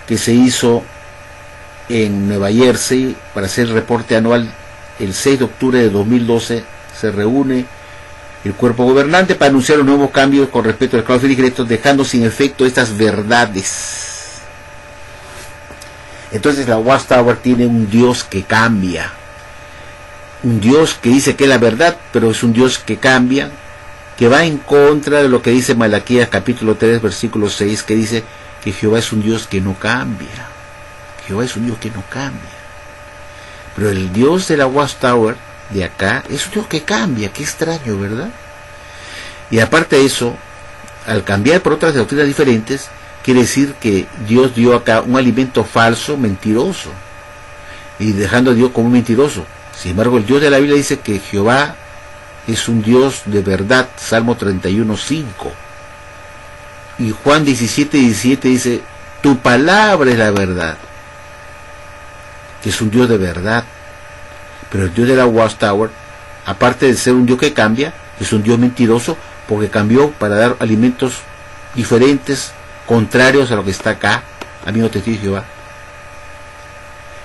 B: que se hizo en Nueva Jersey para hacer el reporte anual. El 6 de octubre de 2012 se reúne el cuerpo gobernante para anunciar los nuevos cambios con respecto al esclavo fiel y discreto, dejando sin efecto estas verdades. Entonces la Watchtower tiene un Dios que cambia, un Dios que dice que es la verdad, pero es un Dios que cambia, que va en contra de lo que dice Malaquías capítulo 3 versículo 6, que dice que Jehová es un Dios que no cambia. Jehová es un Dios que no cambia. Pero el Dios de la Watchtower de acá es un Dios que cambia. Qué extraño, ¿verdad? Y aparte de eso, al cambiar por otras doctrinas diferentes, quiere decir que Dios dio acá un alimento falso, mentiroso. y dejando a Dios como un mentiroso. Sin embargo, el Dios de la Biblia dice que Jehová es un Dios de verdad, Salmo 31:5. Y Juan 17:17 dice, tu palabra es la verdad, que es un Dios de verdad. Pero el Dios de la Watchtower, aparte de ser un Dios que cambia, es un Dios mentiroso, porque cambió para dar alimentos diferentes, contrarios a lo que está acá, al mismo testigo de Jehová.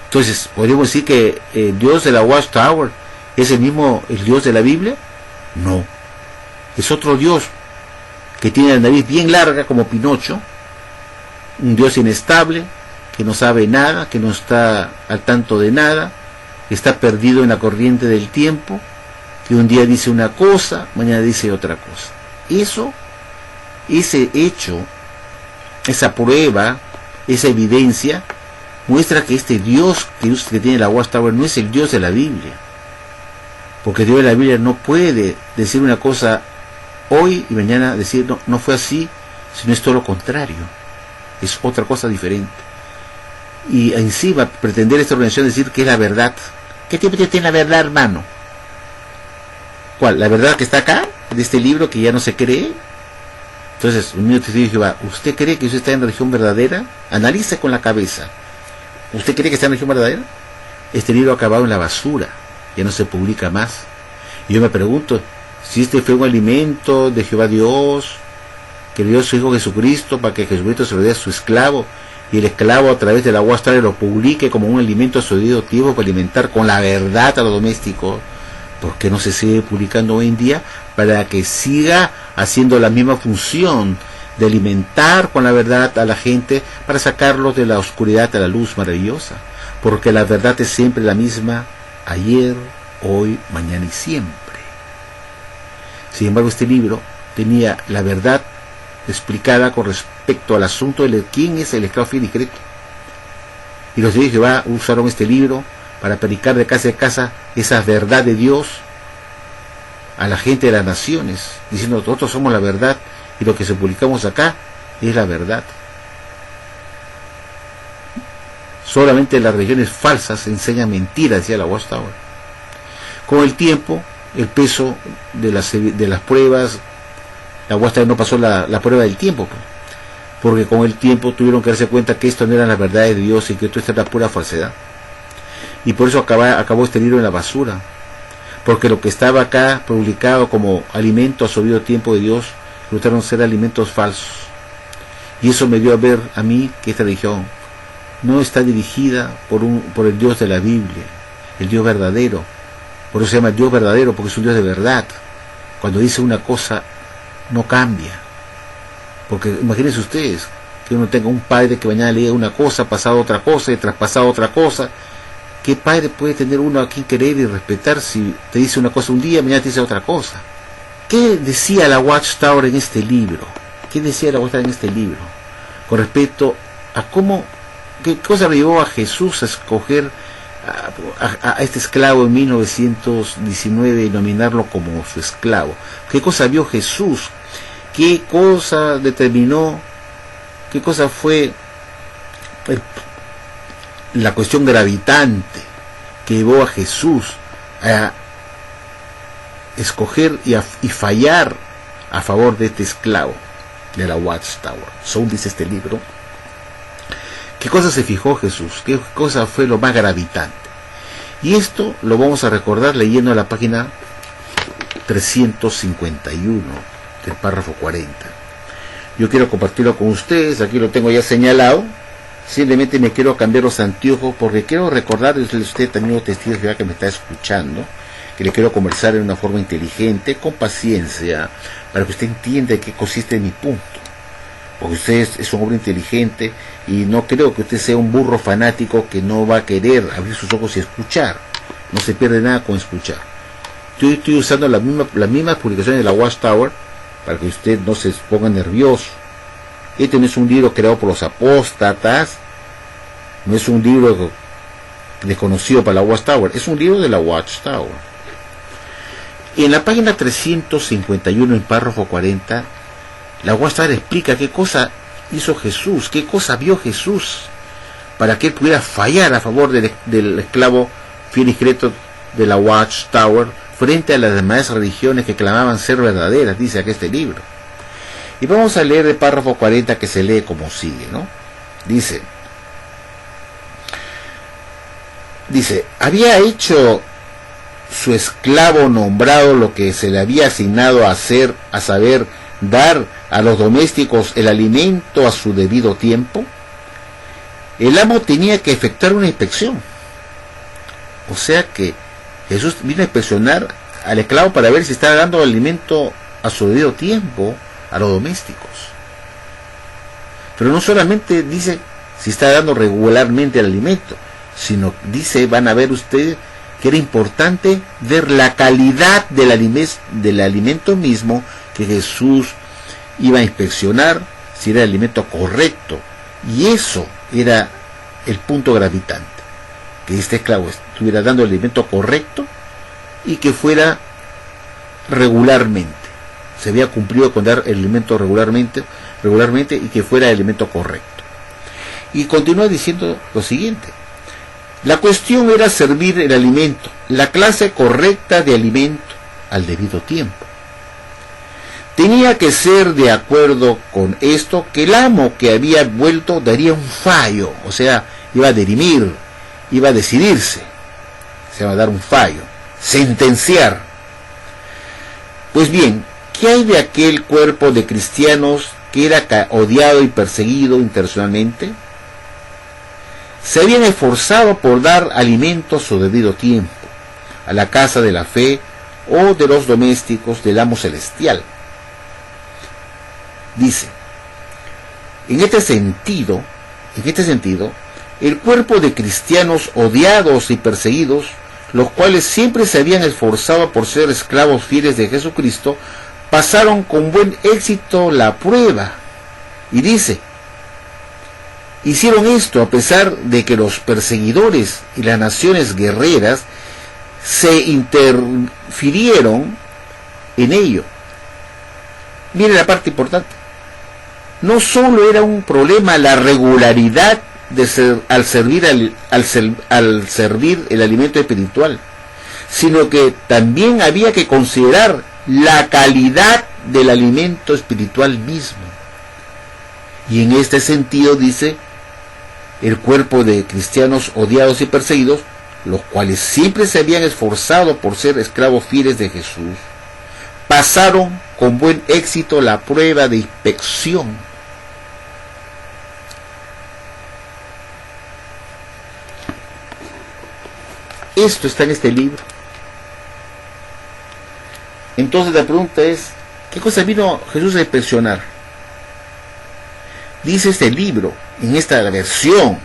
B: Entonces, ¿podríamos decir que el Dios de la Watchtower es el mismo el Dios de la Biblia? No, es otro Dios que tiene la nariz bien larga como Pinocho, un Dios inestable, que no sabe nada, que no está al tanto de nada, que está perdido en la corriente del tiempo, que un día dice una cosa, mañana dice otra cosa. Eso, ese hecho, esa prueba, esa evidencia, muestra que este Dios que tiene la Watchtower no es el Dios de la Biblia. Porque el Dios de la Biblia no puede decir una cosa hoy y mañana decir no fue así, sino es todo lo contrario. Es otra cosa diferente. Y encima pretender esta organización decir que es la verdad. ¿Qué tiempo tiene la verdad, hermano? ¿Cuál? ¿La verdad que está acá? ¿De este libro que ya no se cree? Entonces, un minuto te dice Jehová, ¿usted cree que usted está en la religión verdadera? Analice con la cabeza. ¿Usted cree que está en la religión verdadera? Este libro ha acabado en la basura, ya no se publica más. Y yo me pregunto, si este fue un alimento de Jehová Dios, que le dio a su Hijo Jesucristo para que Jesucristo se lo dé a su esclavo, y el esclavo a través de la Watchtower lo publique como un alimento a su debido tiempo para alimentar con la verdad a los domésticos, ¿por qué no se sigue publicando hoy en día? Para que siga haciendo la misma función de alimentar con la verdad a la gente, para sacarlos de la oscuridad a la luz maravillosa, porque la verdad es siempre la misma, ayer, hoy, mañana y siempre. Sin embargo, este libro tenía la verdad explicada con respecto al asunto de quién es el esclavo fiel y discreto. Y los de Jehová usaron este libro para predicar de casa en casa esa verdad de Dios a la gente de las naciones, diciendo nosotros somos la verdad y lo que se publicamos acá es la verdad. Solamente las religiones falsas enseñan mentiras, decía la Watchtower. Con el tiempo, el peso de las pruebas, la Watchtower no pasó la prueba del tiempo, porque con el tiempo tuvieron que darse cuenta que esto no era la verdad de Dios y que esto era pura falsedad. Y por eso acabó este libro en la basura, porque lo que estaba acá publicado como alimento a su debido tiempo de Dios resultaron ser alimentos falsos. Y eso me dio a ver a mí que esta religión no está dirigida por el Dios de la Biblia, el Dios verdadero. Por eso se llama Dios verdadero, porque es un Dios de verdad. Cuando dice una cosa no cambia, porque imagínense ustedes que uno tenga un padre que mañana le diga una cosa, pasado otra cosa y traspasado otra cosa. ¿Qué padre puede tener uno a quien querer y respetar si te dice una cosa un día, mañana te dice otra cosa? ¿Qué decía la Watchtower en este libro? ¿Qué decía la Watchtower en este libro? Con respecto a qué cosa le llevó a Jesús a escoger a este esclavo en 1919 y nominarlo como su esclavo. ¿Qué cosa vio Jesús? ¿Qué cosa determinó? ¿Qué cosa fue la cuestión gravitante que llevó a Jesús a escoger y fallar a favor de este esclavo de la Watchtower? Según dice este libro, ¿qué cosa se fijó Jesús? ¿Qué cosa fue lo más gravitante? Y esto lo vamos a recordar leyendo la página 351 del párrafo 40. Yo quiero compartirlo con ustedes, aquí lo tengo ya señalado. Simplemente me quiero cambiar los anteojos porque quiero recordarles a usted, también testigo de Jehová que me está escuchando, que le quiero conversar de una forma inteligente, con paciencia, para que usted entienda en qué consiste mi punto. Porque usted es un hombre inteligente y no creo que usted sea un burro fanático que no va a querer abrir sus ojos y escuchar. No se pierde nada con escuchar. Yo estoy usando las mismas publicaciones de la Watchtower para que usted no se ponga nervioso. Este no es un libro creado por los apóstatas, no es un libro desconocido para la Watchtower, es un libro de la Watchtower. Y en la página 351, en párrafo 40, la Watchtower explica qué cosa hizo Jesús, qué cosa vio Jesús para que él pudiera fallar a favor del esclavo fiel y discreto de la Watchtower frente a las demás religiones que clamaban ser verdaderas, dice aquí este libro. Y vamos a leer el párrafo 40, que se lee como sigue, ¿no? Dice, había hecho su esclavo nombrado lo que se le había asignado a hacer, a saber, dar a los domésticos el alimento a su debido tiempo. El amo tenía que efectuar una inspección. O sea que Jesús vino a inspeccionar al esclavo para ver si estaba dando alimento a su debido tiempo a los domésticos. Pero no solamente dice si está dando regularmente el alimento, sino dice, van a ver ustedes, que era importante ver la calidad del alimento mismo, que Jesús iba a inspeccionar si era el alimento correcto. Y eso era el punto gravitante, que este esclavo estuviera dando el alimento correcto y que fuera regularmente. Se había cumplido con dar el alimento regularmente y que fuera el alimento correcto. Y continúa diciendo lo siguiente: la cuestión era servir el alimento, la clase correcta de alimento, al debido tiempo. Tenía que ser de acuerdo con esto que el amo que había vuelto daría un fallo, o sea, iba a dirimir, iba a decidirse, se va a dar un fallo, sentenciar. Pues bien, ¿qué hay de aquel cuerpo de cristianos que era odiado y perseguido internacionalmente? Se habían esforzado por dar alimento a su debido tiempo, a la casa de la fe o de los domésticos del amo celestial. Dice, en este sentido, el cuerpo de cristianos odiados y perseguidos, los cuales siempre se habían esforzado por ser esclavos fieles de Jesucristo, pasaron con buen éxito la prueba. Y dice, hicieron esto a pesar de que los perseguidores y las naciones guerreras se interfirieron en ello. Miren la parte importante. No solo era un problema la regularidad de al servir el alimento espiritual, sino que también había que considerar la calidad del alimento espiritual mismo. Y en este sentido dice, el cuerpo de cristianos odiados y perseguidos, los cuales siempre se habían esforzado por ser esclavos fieles de Jesús, pasaron con buen éxito la prueba de inspección. Esto está en este libro. Entonces la pregunta es, ¿qué cosa vino Jesús a inspeccionar? Dice este libro, en esta versión,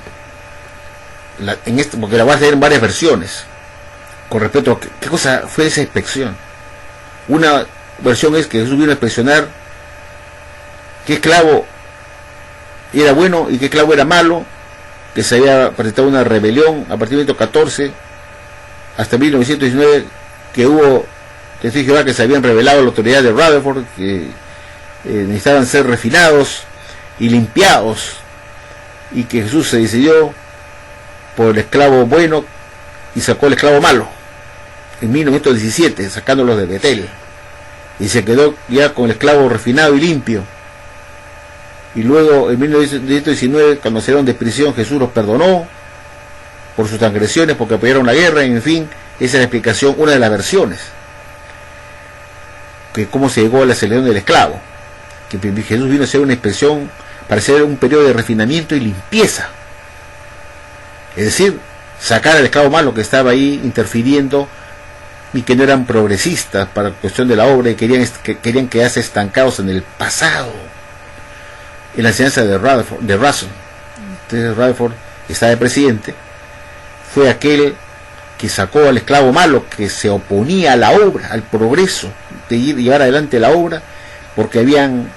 B: porque la vas a leer en varias versiones, con respecto a qué cosa fue esa inspección. Una versión es que Jesús vino a inspeccionar qué esclavo era bueno y qué esclavo era malo, que se había presentado una rebelión a partir de 1914 hasta 1919, que hubo testigos de Jehová que se habían revelado a la autoridad de Rutherford, que necesitaban ser refinados y limpiados, y que Jesús se decidió por el esclavo bueno y sacó el esclavo malo en 1917, sacándolos de Betel, y se quedó ya con el esclavo refinado y limpio. Y luego en 1919, cuando salieron de prisión, Jesús los perdonó por sus transgresiones, porque apoyaron la guerra. En fin, esa es la explicación, una de las versiones, que cómo se llegó a la selección del esclavo, que Jesús vino a hacer una inspección para hacer un periodo de refinamiento y limpieza, es decir, sacar al esclavo malo que estaba ahí interfiriendo y que no eran progresistas para la cuestión de la obra y querían quedarse estancados en el pasado, en la enseñanza de Russell. Entonces Rutherford, que estaba de presidente, fue aquel que sacó al esclavo malo que se oponía a la obra, al progreso, de llevar adelante la obra, porque habían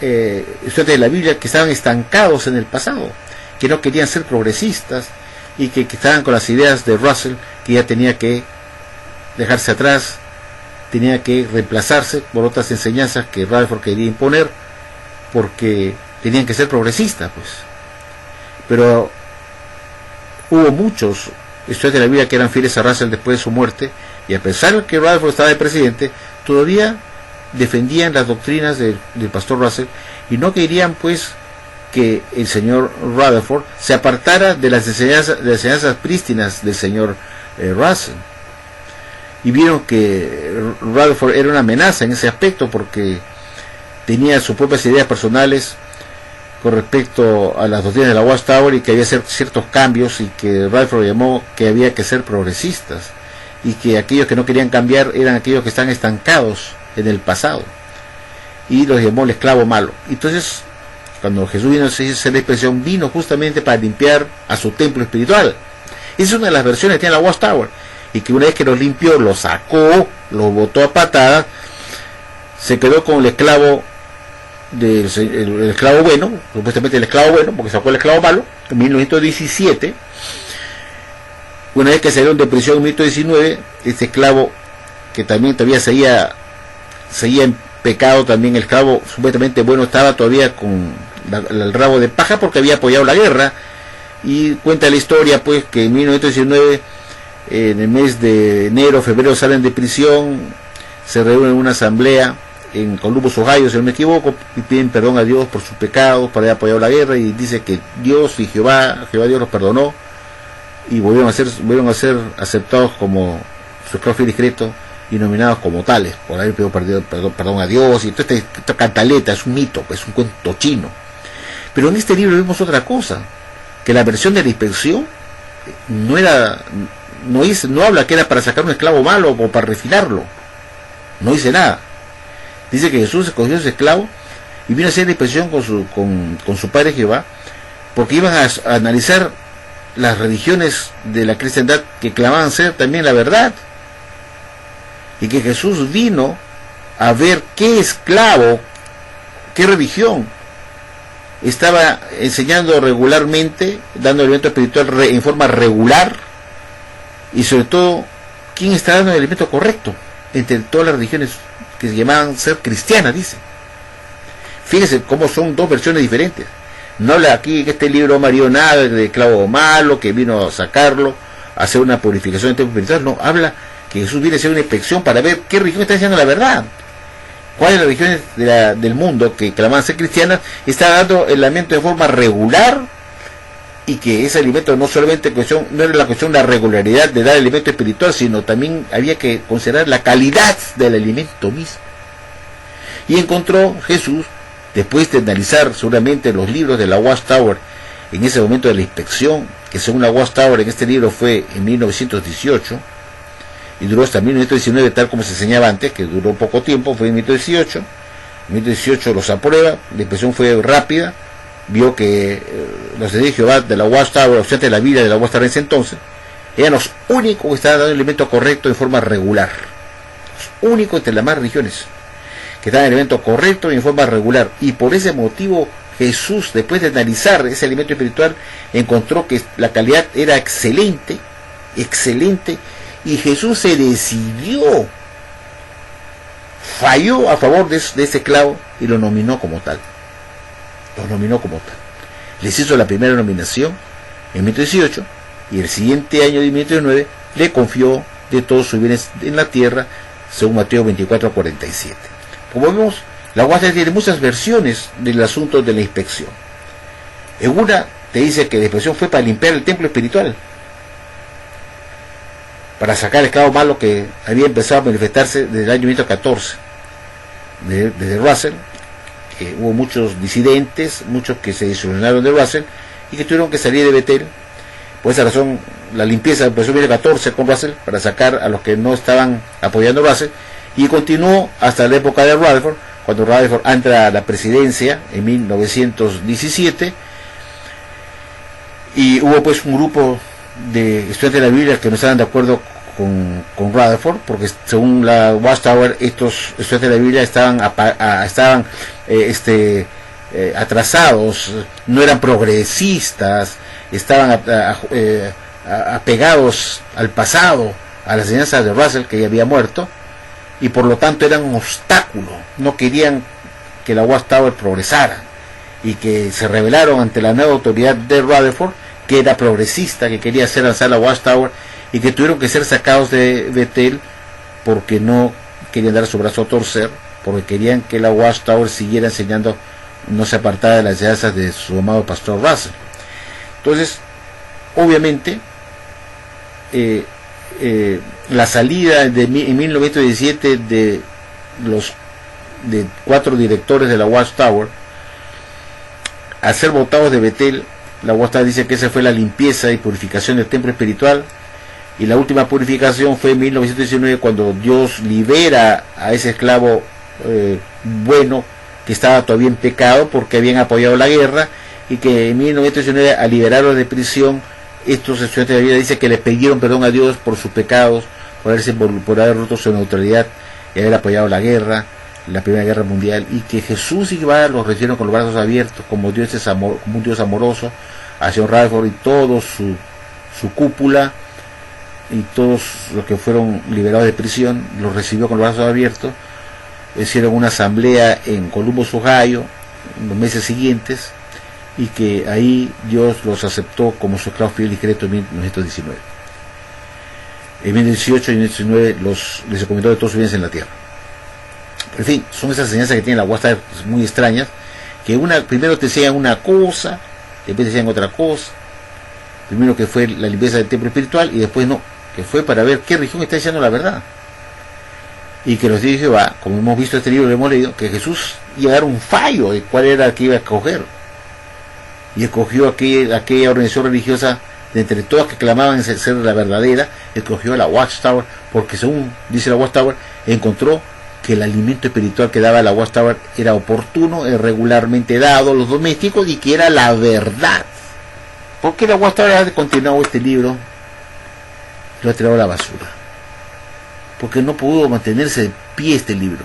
B: estudiantes de la Biblia que estaban estancados en el pasado, que no querían ser progresistas y que estaban con las ideas de Russell, que ya tenía que dejarse atrás, tenía que reemplazarse por otras enseñanzas que Rutherford quería imponer, porque tenían que ser progresistas, pues. Pero hubo muchos estudiantes de la Biblia que eran fieles a Russell después de su muerte, y a pesar de que Rutherford estaba de presidente, todavía defendían las doctrinas del pastor Russell y no querían pues que el señor Rutherford se apartara de las enseñanzas prístinas del señor Russell, y vieron que Rutherford era una amenaza en ese aspecto porque tenía sus propias ideas personales con respecto a las doctrinas de la Watchtower, y que había ciertos cambios, y que Rutherford llamó que había que ser progresistas, y que aquellos que no querían cambiar eran aquellos que están estancados en el pasado, y los llamó el esclavo malo. Entonces, cuando Jesús vino a hacer la expresión, vino justamente para limpiar a su templo espiritual. Esa es una de las versiones que tiene la Watchtower, y que una vez que lo limpió, lo sacó, lo botó a patadas, se quedó con el esclavo el esclavo bueno, supuestamente el esclavo bueno, porque sacó el esclavo malo en 1917. Una vez que salieron de prisión en 1919, este esclavo, que también todavía seguía en pecado, también el esclavo supuestamente bueno, estaba todavía con el rabo de paja porque había apoyado la guerra. Y cuenta la historia pues que en 1919, en el mes de enero, febrero, salen de prisión, se reúnen en una asamblea en Columbus, Ohio, si no me equivoco, y piden perdón a Dios por sus pecados, por haber apoyado la guerra, y dice que Dios y Jehová Dios los perdonó, y volvieron a ser aceptados como sus propios discretos y nominados como tales, por haber pedido perdón a Dios. Y toda esta cantaleta es un mito, es un cuento chino. Pero en este libro vemos otra cosa, que la versión de la inspección no habla que era para sacar un esclavo malo o para refinarlo, no dice nada. Dice que Jesús escogió a ese esclavo y vino a hacer la inspección con su padre Jehová, porque iban a analizar las religiones de la cristiandad que clamaban ser también la verdad, y que Jesús vino a ver qué esclavo, qué religión estaba enseñando regularmente, dando elemento espiritual en forma regular, y sobre todo quién está dando el elemento correcto entre todas las religiones que se llamaban ser cristianas, dice. Fíjense cómo son dos versiones diferentes. No habla aquí en este libro Mario nada de esclavo malo que vino a sacarlo, a hacer una purificación del templo espiritual. No, habla que Jesús viene a hacer una inspección para ver qué religión está diciendo la verdad. ¿Cuáles religiones del mundo que clamaban ser cristianas está dando el alimento de forma regular? Y que ese alimento no solamente no era la cuestión de la regularidad de dar el alimento espiritual, sino también había que considerar la calidad del alimento mismo. Y encontró Jesús, después de analizar seguramente los libros de la Watchtower en ese momento de la inspección, que según la Watchtower en este libro fue en 1918 y duró hasta 1919, tal como se enseñaba antes, que duró poco tiempo, fue en 1918. En 1918 los aprueba, la inspección fue rápida, vio que los de Jehová de la Watchtower, o sea, de la Biblia de la Watchtower en ese entonces, eran los únicos que estaban dando el elemento correcto en forma regular, los únicos entre las demás religiones que daban el elemento correcto en forma regular. Y por ese motivo Jesús, después de analizar ese alimento espiritual, encontró que la calidad era excelente, y Jesús se decidió, falló a favor de ese esclavo y lo nominó como tal. Les hizo la primera nominación en 1918, y el siguiente año de 1919 le confió de todos sus bienes en la tierra, según Mateo 24:47. Como vemos, la Watchtower tiene muchas versiones del asunto de la inspección. En una te dice que la inspección fue para limpiar el templo espiritual, para sacar el esclavo malo que había empezado a manifestarse desde el año 1914 desde Russell. Que hubo muchos disidentes, muchos que se desilusionaron de Russell y que tuvieron que salir de Betel. Por esa razón, la limpieza empezó en 1914 con Russell, para sacar a los que no estaban apoyando a Russell, y continuó hasta la época de Rutherford, cuando Rutherford entra a la presidencia en 1917, y hubo pues un grupo de estudiantes de la Biblia que no estaban de acuerdo con Rutherford, porque según la Watchtower estos estudiantes de la Biblia estaban atrasados, no eran progresistas, estaban apegados al pasado, a las enseñanzas de Russell, que ya había muerto, y por lo tanto eran un obstáculo, no querían que la Watchtower progresara, y que se rebelaron ante la nueva autoridad de Rutherford, que era progresista, que quería hacer lanzar la Watchtower, y que tuvieron que ser sacados de Betel porque no querían dar su brazo a torcer, porque querían que la Watchtower siguiera enseñando, no se apartara de las enseñanzas de su amado pastor Russell. Entonces, obviamente, la salida en 1917 de 4 directores de la Watchtower, al ser votados de Betel, la Watchtower dice que esa fue la limpieza y purificación del templo espiritual, y la última purificación fue en 1919, cuando Dios libera a ese esclavo bueno que estaba todavía en pecado porque habían apoyado la guerra, y que en 1919, al liberarlo de prisión, estos estudiantes de la vida dice que le pidieron perdón a Dios por sus pecados, por haber roto su neutralidad y haber apoyado la guerra, la Primera Guerra Mundial, y que Jesús iba, los recibieron con los brazos abiertos, como Dios es amor, como un Dios amoroso, hacia Radford y todo su cúpula, y todos los que fueron liberados de prisión los recibió con los brazos abiertos. Hicieron una asamblea en Columbus, Ohio, en los meses siguientes, y que ahí Dios los aceptó como su esclavo fiel y discreto en 1919. En 1918 y 1919 les encomendó de todos sus bienes en la tierra. En fin, son esas enseñanzas que tiene la Watchtower muy extrañas, que primero te enseñan una cosa, después te enseñan otra cosa. Primero que fue la limpieza del templo espiritual, y después no, que fue para ver qué religión está diciendo la verdad. Y que los dijo Jehová, como hemos visto este libro, lo hemos leído, que Jesús iba a dar un fallo de cuál era el que iba a escoger. Y escogió aquella organización religiosa de entre todas que clamaban ser la verdadera, escogió a la Watchtower, porque según dice la Watchtower, encontró que el alimento espiritual que daba la Watchtower era oportuno, regularmente dado a los domésticos, y que era la verdad. ¿Por qué la Watchtower ha continuado este libro? Lo ha tirado a la basura. Porque no pudo mantenerse de pie este libro.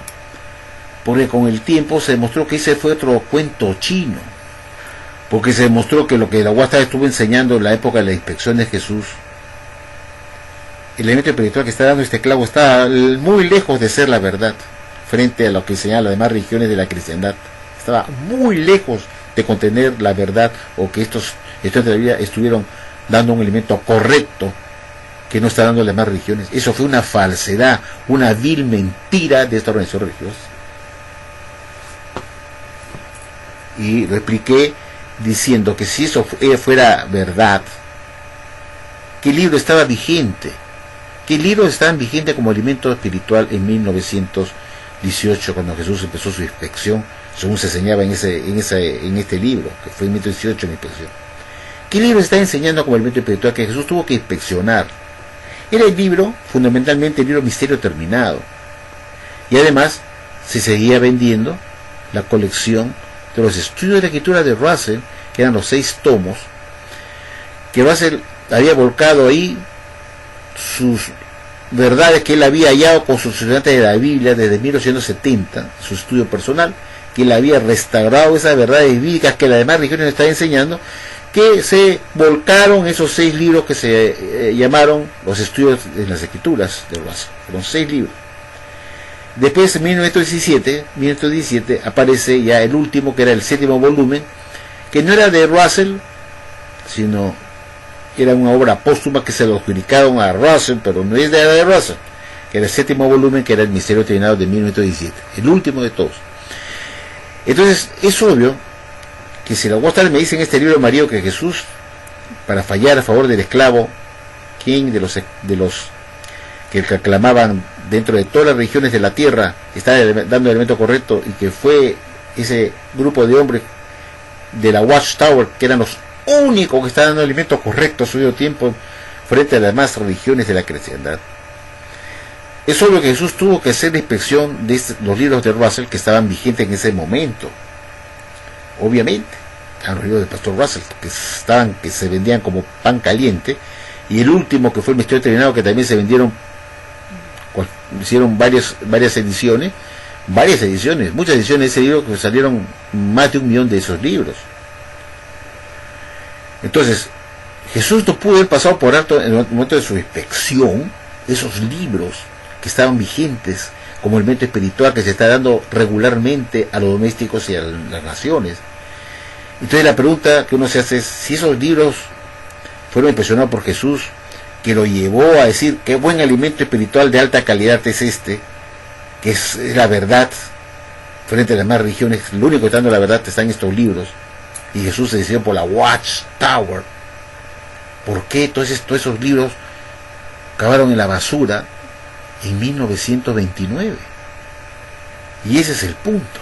B: Porque con el tiempo se demostró que ese fue otro cuento chino. Porque se demostró que lo que la Watchtower estuvo enseñando en la época de la inspección de Jesús, el elemento espiritual que está dando este clavo, está muy lejos de ser la verdad frente a lo que enseñaban las demás religiones de la cristiandad. Estaba muy lejos de contener la verdad, o que estos estudiantes de la Biblia estuvieron dando un elemento correcto que no está dando las demás religiones. Eso fue una falsedad, una vil mentira de esta organización religiosa. Y lo expliqué diciendo que si eso fuera verdad, ¿qué libro estaba vigente? ¿Qué libros estaban vigentes como alimento espiritual en 1918, cuando Jesús empezó su inspección, según se enseñaba en este libro, que fue en 1918 la inspección? ¿Qué libro está enseñando como alimento espiritual que Jesús tuvo que inspeccionar? Era el libro, fundamentalmente el libro Misterio Terminado. Y además se seguía vendiendo la colección de los estudios de la escritura de Russell, que eran los 6 tomos, que Russell había volcado ahí sus verdades que él había hallado con sus estudiantes de la Biblia desde 1870, su estudio personal, que él había restaurado esas verdades bíblicas que las demás religiones estaban enseñando, que se volcaron esos 6 libros que se llamaron los estudios de las escrituras de Russell. Fueron 6 libros. Después, en 1917 aparece ya el último, que era el 7º volumen, que no era de Russell, sino era una obra póstuma que se lo adjudicaron a Russell, pero no es de Russell, que era el 7º volumen, que era el Misterio Terminado de 1917, el último de todos. Entonces, es obvio que si la Watchtower me dice en este libro Mario que Jesús, para fallar a favor del esclavo, quien de los que clamaban dentro de todas las regiones de la tierra, está dando el elemento correcto, y que fue ese grupo de hombres de la Watchtower que eran los únicos que estaban dando el elemento correcto a su debido tiempo frente a las demás religiones de la cristiandad. Es obvio que Jesús tuvo que hacer la inspección de los libros de Russell que estaban vigentes en ese momento. Obviamente, a los libros del pastor Russell, que se vendían como pan caliente, y el último, que fue el Misterio Terminado, que también se vendieron, hicieron varias ediciones, muchas ediciones de ese libro, que salieron más de 1 millón de esos libros. Entonces, Jesús no pudo haber pasado por alto en el momento de su inspección esos libros que estaban vigentes como elemento espiritual que se está dando regularmente a los domésticos y a las naciones. Entonces la pregunta que uno se hace es si esos libros fueron impresionados por Jesús, que lo llevó a decir qué buen alimento espiritual de alta calidad es este, que es la verdad frente a las demás religiones. Lo único que está dando la verdad está en estos libros, y Jesús se decidió por la Watchtower. ¿Por qué todos esos libros acabaron en la basura en 1929? Y ese es el punto.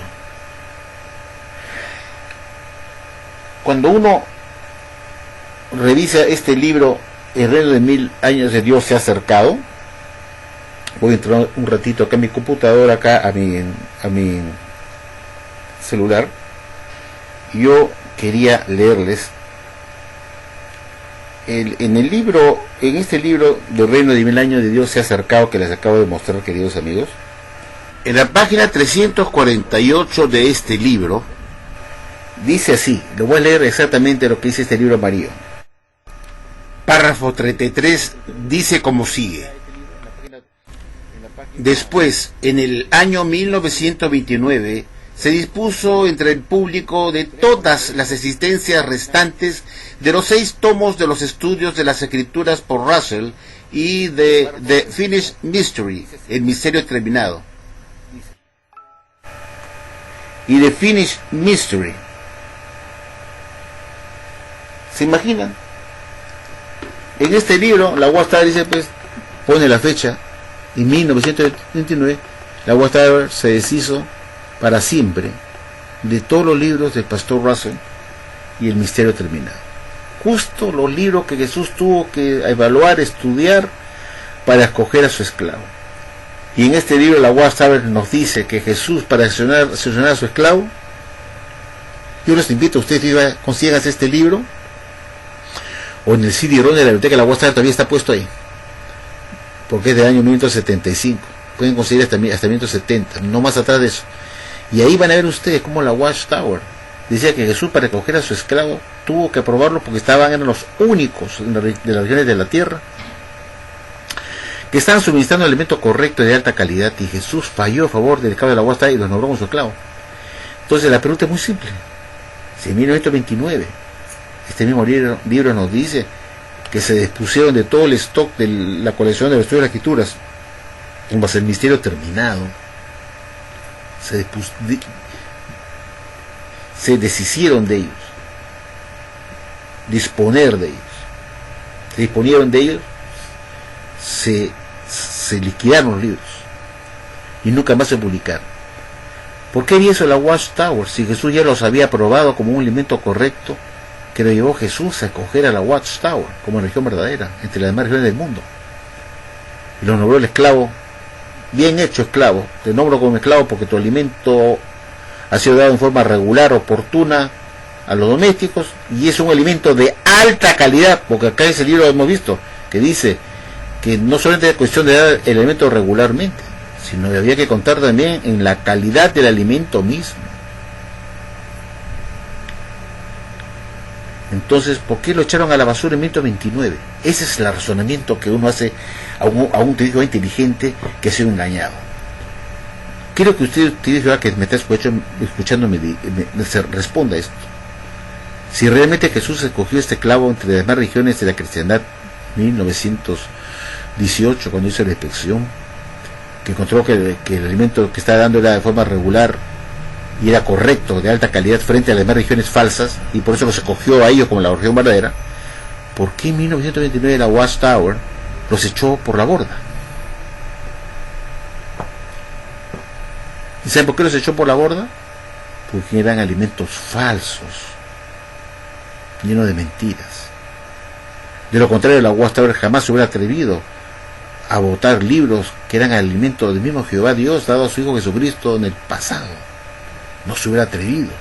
B: Cuando uno revisa este libro, El reino de 1000 años de Dios se ha acercado, voy a entrar un ratito acá en mi computadora, acá a mi celular. Yo quería leerles en este libro del reino de 1000 años de Dios se ha acercado, que les acabo de mostrar, queridos amigos. En la página 348 de este libro dice así, lo voy a leer exactamente lo que dice este libro amarillo. Párrafo 33 dice como sigue: después, en el año 1929, se dispuso entre el público de todas las existencias restantes de los 6 tomos de los estudios de las escrituras por Russell y de The Finished Mystery, el misterio terminado. Y The Finished Mystery. ¿Se imaginan? En este libro, la Watchtower dice, pues, pone la fecha, en 1929, la Watchtower se deshizo para siempre de todos los libros del pastor Russell y el misterio terminado. Justo los libros que Jesús tuvo que evaluar, estudiar para escoger a su esclavo. Y en este libro la Watchtower nos dice que Jesús, para seleccionar a su esclavo, yo les invito a ustedes, consíganse este libro, o en el CD-ROM de la biblioteca de la Watchtower todavía está puesto ahí, porque es del año 1975, pueden conseguir hasta 1970, no más atrás de eso. Y ahí van a ver ustedes cómo la Watchtower decía que Jesús, para recoger a su esclavo, tuvo que probarlo porque eran los únicos de las regiones de la tierra que estaban suministrando el alimento correcto y de alta calidad, y Jesús falló a favor del esclavo de la Watchtower y los nombró como su esclavo. Entonces la pregunta es muy simple: si en 1929 este mismo libro nos dice que se dispusieron de todo el stock de la colección de los estudios de las escrituras en base al misterio terminado, se deshicieron de ellos, disponieron de ellos, se liquidaron los libros y nunca más se publicaron. ¿Por qué hizo la Watchtower si Jesús ya los había probado como un alimento correcto, que lo llevó Jesús a escoger a la Watchtower como religión verdadera entre las demás religiones del mundo? Y lo nombró el esclavo. Bien hecho, esclavo, te nombro como esclavo porque tu alimento ha sido dado en forma regular, oportuna a los domésticos, y es un alimento de alta calidad, porque acá en ese libro hemos visto que dice que no solamente es cuestión de dar el alimento regularmente, sino que había que contar también en la calidad del alimento mismo. Entonces, ¿por qué lo echaron a la basura en 1929? Ese es el razonamiento que uno hace a un teórico inteligente que ha sido engañado. Quiero que usted que me está escuchando se responda a esto. Si realmente Jesús escogió este clavo entre las demás religiones de la cristiandad, 1918, cuando hizo la inspección, que encontró que el alimento que estaba dando era de forma regular y era correcto, de alta calidad, frente a las demás religiones falsas, y por eso los escogió a ellos como la religión verdadera, ¿por qué en 1929 la Watchtower los echó por la borda? ¿Y saben por qué los echó por la borda? Porque eran alimentos falsos, llenos de mentiras. De lo contrario, la Watchtower jamás se hubiera atrevido a botar libros que eran alimento del mismo Jehová Dios dado a su Hijo Jesucristo en el pasado. No se hubiera atrevido.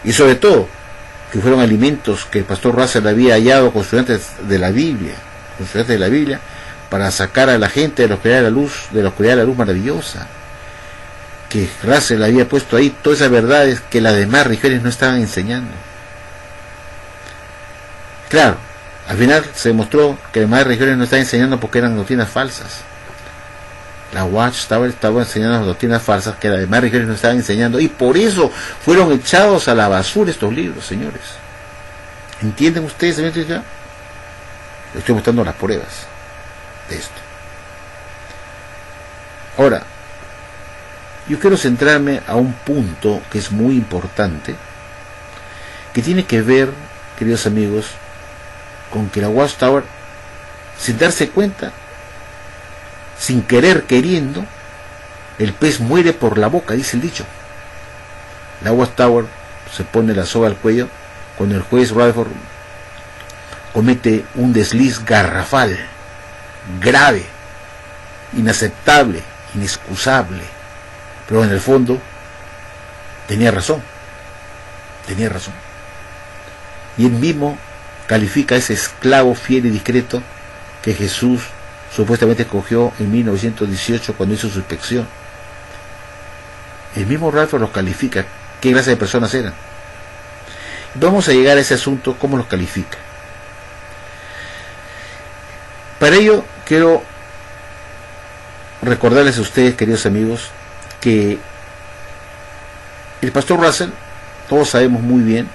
B: Y sobre todo, que fueron alimentos que el pastor Russell había hallado con estudiantes de la Biblia, para sacar a la gente de la oscuridad de la luz maravillosa, que Russell había puesto ahí todas esas verdades que las demás religiones no estaban enseñando. Claro, al final se demostró que las demás religiones no estaban enseñando porque eran doctrinas falsas. La Watchtower estaba enseñando doctrinas falsas que las demás religiones no estaban enseñando, y por eso fueron echados a la basura estos libros, señores. ¿Entienden ustedes, señores? Estoy mostrando las pruebas de esto. Ahora, yo quiero centrarme a un punto que es muy importante, que tiene que ver, queridos amigos, con que la Watchtower, sin darse cuenta, sin querer queriendo, el pez muere por la boca, dice el dicho. La Watchtower se pone la soga al cuello cuando el juez Rutherford comete un desliz garrafal, grave, inaceptable, inexcusable, pero en el fondo tenía razón. Y él mismo califica a ese esclavo fiel y discreto que Jesús supuestamente cogió en 1918 cuando hizo su inspección. El mismo Rutherford los califica, qué clase de personas eran. Vamos a llegar a ese asunto, cómo los califica. Para ello quiero recordarles a ustedes, queridos amigos, que el pastor Russell, todos sabemos muy bien,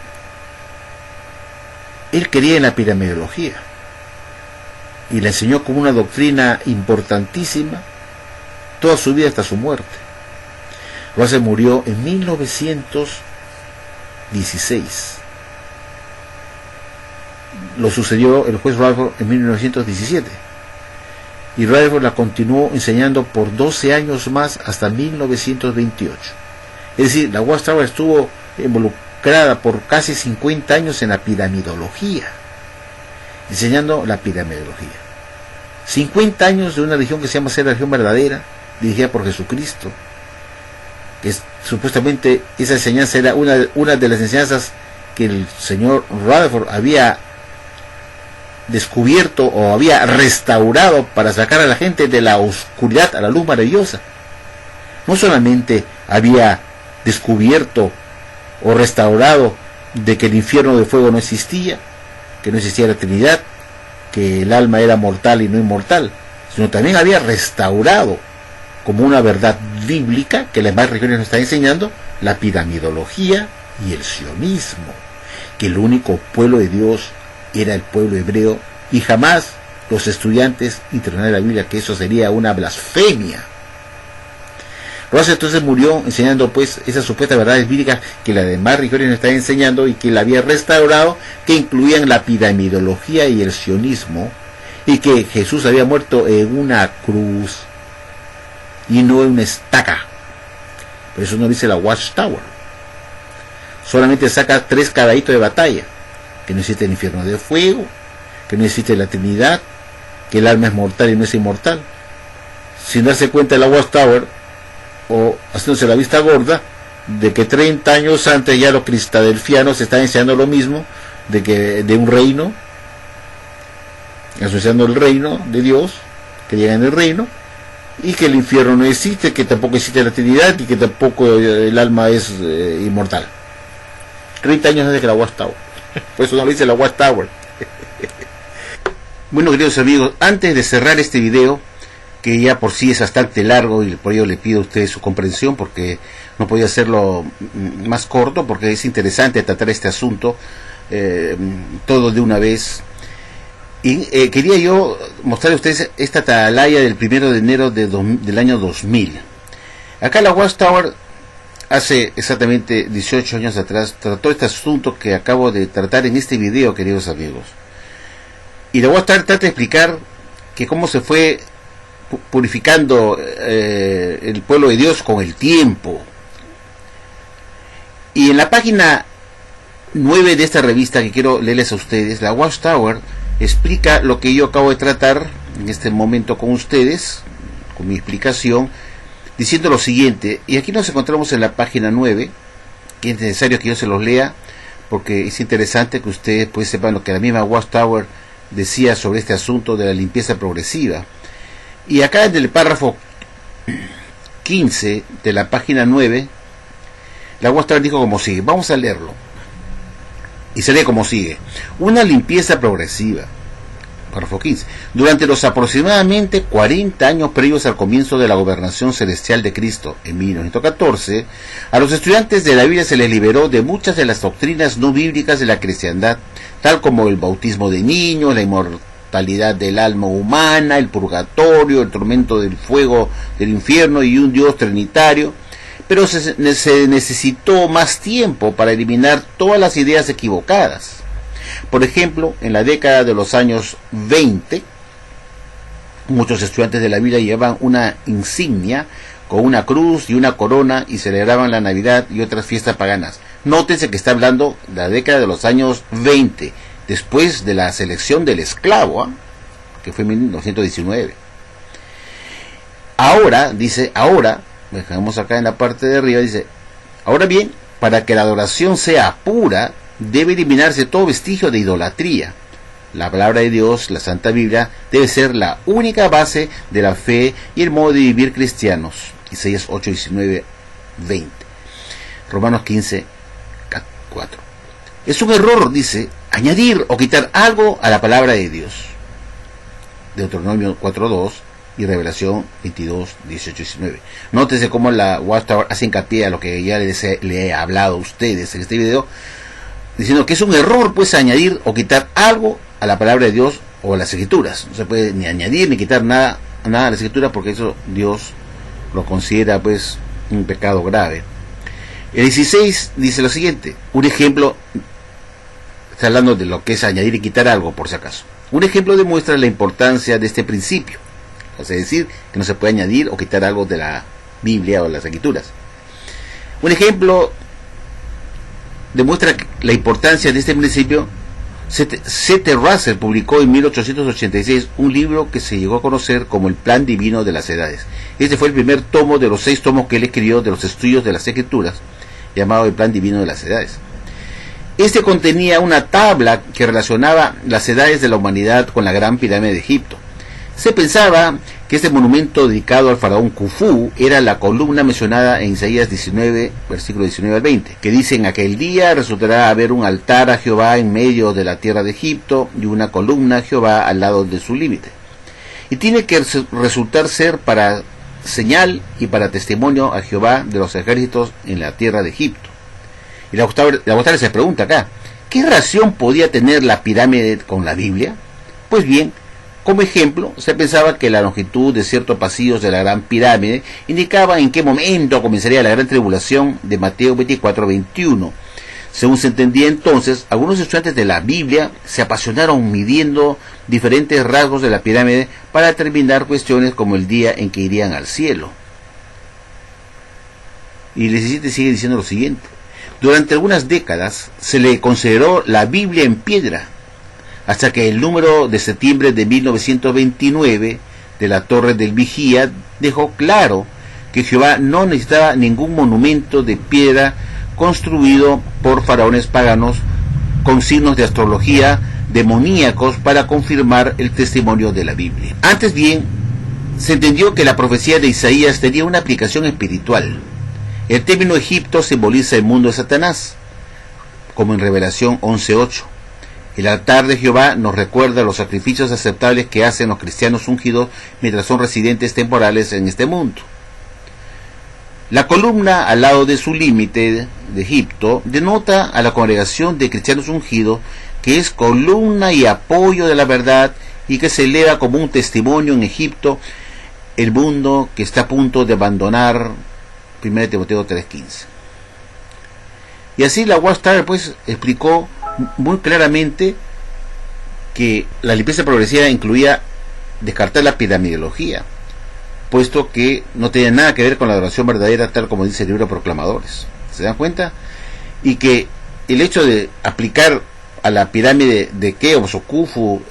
B: él creía en la piramidología y la enseñó como una doctrina importantísima toda su vida hasta su muerte. Russell murió en 1916. Lo sucedió el juez Rutherford en 1917. Y Rutherford la continuó enseñando por 12 años más hasta 1928. Es decir, la Watchtower estuvo involucrada por casi 50 años en la piramidología, enseñando la piramidología. 50 años de una religión que se llama ser la religión verdadera, dirigida por Jesucristo, que supuestamente esa enseñanza era una de las enseñanzas que el señor Rutherford había descubierto o había restaurado para sacar a la gente de la oscuridad a la luz maravillosa. No solamente había descubierto o restaurado de que el infierno de fuego no existía, que no existía la Trinidad, que el alma era mortal y no inmortal, sino también había restaurado como una verdad bíblica que las demás religiones nos están enseñando, la piramidología y el sionismo, que el único pueblo de Dios era el pueblo hebreo y jamás los estudiantes internaron la Biblia, que eso sería una blasfemia. Russell entonces murió enseñando pues esas supuestas verdades bíblicas que las demás religiones nos están enseñando y que él había restaurado, que incluían la piramidología y el sionismo, y que Jesús había muerto en una cruz y no en una estaca. Por eso no dice la Watchtower. Solamente saca 3 caballitos de batalla: que no existe el infierno de fuego, que no existe la Trinidad, que el alma es mortal y no es inmortal. Sin darse cuenta de la Watchtower, o haciéndose la vista gorda, de que 30 años antes ya los cristadelfianos están enseñando lo mismo, de que de un reino, asociando el reino de Dios, que llega en el reino, y que el infierno no existe, que tampoco existe la Trinidad y que tampoco el alma es inmortal. 30 años antes que la Watchtower. Por eso no lo dice la Watchtower. Bueno, queridos amigos, antes de cerrar este video, que ya por sí es bastante largo y por ello le pido a ustedes su comprensión, porque no podía hacerlo más corto, porque es interesante tratar este asunto todo de una vez. Y quería yo mostrarle a ustedes esta atalaya del 1 de enero del año 2000. Acá la Watchtower, hace exactamente 18 años atrás, trató este asunto que acabo de tratar en este video, queridos amigos. Y le voy a tratar de explicar que cómo se fue purificando el pueblo de Dios con el tiempo. Y en la página 9 de esta revista que quiero leerles a ustedes, la Watchtower explica lo que yo acabo de tratar en este momento con ustedes, con mi explicación, diciendo lo siguiente. Y aquí nos encontramos en la página 9, que es necesario que yo se los lea, porque es interesante que ustedes pues sepan lo que la misma Watchtower decía sobre este asunto de la limpieza progresiva. Y acá en el párrafo 15 de la página 9, la Watchtower dijo como sigue. Vamos a leerlo. Y se lee como sigue: una limpieza progresiva. Párrafo 15. Durante los aproximadamente 40 años previos al comienzo de la gobernación celestial de Cristo, en 1914, a los estudiantes de la Biblia se les liberó de muchas de las doctrinas no bíblicas de la cristiandad, tal como el bautismo de niños, la inmortalidad inmortalidad del alma humana, el purgatorio, el tormento del fuego del infierno y un Dios trinitario, pero se necesitó más tiempo para eliminar todas las ideas equivocadas. Por ejemplo, en la década de los años 20, muchos estudiantes de la Biblia llevaban una insignia con una cruz y una corona y celebraban la Navidad y otras fiestas paganas. Nótese que está hablando de la década de los años 20, después de la selección del esclavo, que fue en 1919. Ahora, dice, dejamos acá en la parte de arriba, dice, ahora bien, para que la adoración sea pura, debe eliminarse todo vestigio de idolatría. La palabra de Dios, la Santa Biblia, debe ser la única base de la fe y el modo de vivir cristianos. Isaías 8, 19, 20. Romanos 15, 4. Es un error, dice, añadir o quitar algo a la palabra de Dios. Deuteronomio 4, 2 y Revelación 22, 18, 19. Nótese cómo la Watchtower hace hincapié a lo que ya le he hablado a ustedes en este video, diciendo que es un error pues añadir o quitar algo a la palabra de Dios o a las escrituras. No se puede ni añadir ni quitar nada a la escritura, porque eso Dios lo considera pues un pecado grave. El 16 dice lo siguiente, un ejemplo, está hablando de lo que es añadir y quitar algo por si acaso. Un ejemplo demuestra la importancia de este principio, es decir, que no se puede añadir o quitar algo de la Biblia o de las escrituras. Un ejemplo demuestra la importancia de este principio. C.T. Russell publicó en 1886 un libro que se llegó a conocer como el Plan Divino de las Edades. Este fue el primer tomo de los 6 tomos que él escribió de los estudios de las Escrituras, llamado el Plan Divino de las Edades. Este contenía una tabla que relacionaba las edades de la humanidad con la Gran Pirámide de Egipto. Se pensaba que este monumento dedicado al faraón Khufu era la columna mencionada en Isaías 19, versículo 19 al 20, que dice: en aquel día resultará haber un altar a Jehová en medio de la tierra de Egipto y una columna a Jehová al lado de su límite. Y tiene que resultar ser para señal y para testimonio a Jehová de los ejércitos en la tierra de Egipto. Y la Watchtower se pregunta acá, ¿qué relación podía tener la pirámide con la Biblia? Pues bien, como ejemplo, se pensaba que la longitud de ciertos pasillos de la Gran Pirámide indicaba en qué momento comenzaría la gran tribulación de Mateo 24-21. Según se entendía entonces, algunos estudiantes de la Biblia se apasionaron midiendo diferentes rasgos de la pirámide para determinar cuestiones como el día en que irían al cielo. Y el 17 sigue diciendo lo siguiente: durante algunas décadas se le consideró la Biblia en piedra, hasta que el número de septiembre de 1929 de la Torre del Vigía dejó claro que Jehová no necesitaba ningún monumento de piedra construido por faraones paganos con signos de astrología demoníacos para confirmar el testimonio de la Biblia. Antes bien, se entendió que la profecía de Isaías tenía una aplicación espiritual. El término Egipto simboliza el mundo de Satanás, como en Revelación 11:8. El altar de Jehová nos recuerda los sacrificios aceptables que hacen los cristianos ungidos mientras son residentes temporales en este mundo. La columna al lado de su límite de Egipto denota a la congregación de cristianos ungidos, que es columna y apoyo de la verdad y que se eleva como un testimonio en Egipto, el mundo que está a punto de abandonar. 1 Timoteo 3:15. Y así la Watchtower pues explicó muy claramente que la limpieza progresiva incluía descartar la piramidología, puesto que no tenía nada que ver con la adoración verdadera, tal como dice el libro Proclamadores. ¿Se dan cuenta? Y que el hecho de aplicar a la pirámide de Keops o Khufu,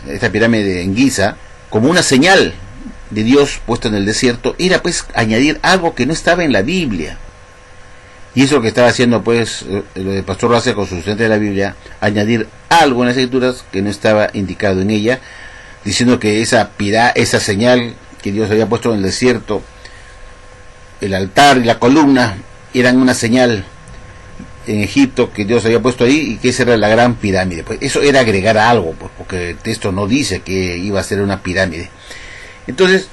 B: esta pirámide en Giza, como una señal de Dios puesto en el desierto, era pues añadir algo que no estaba en la Biblia. Y eso es lo que estaba haciendo pues el pastor Russell con su estudiante de la Biblia, añadir algo en las escrituras que no estaba indicado en ella, diciendo que esa señal que Dios había puesto en el desierto, el altar y la columna, eran una señal en Egipto que Dios había puesto ahí, y que esa era la gran pirámide. Pues eso era agregar algo, pues, porque el texto no dice que iba a ser una pirámide. Entonces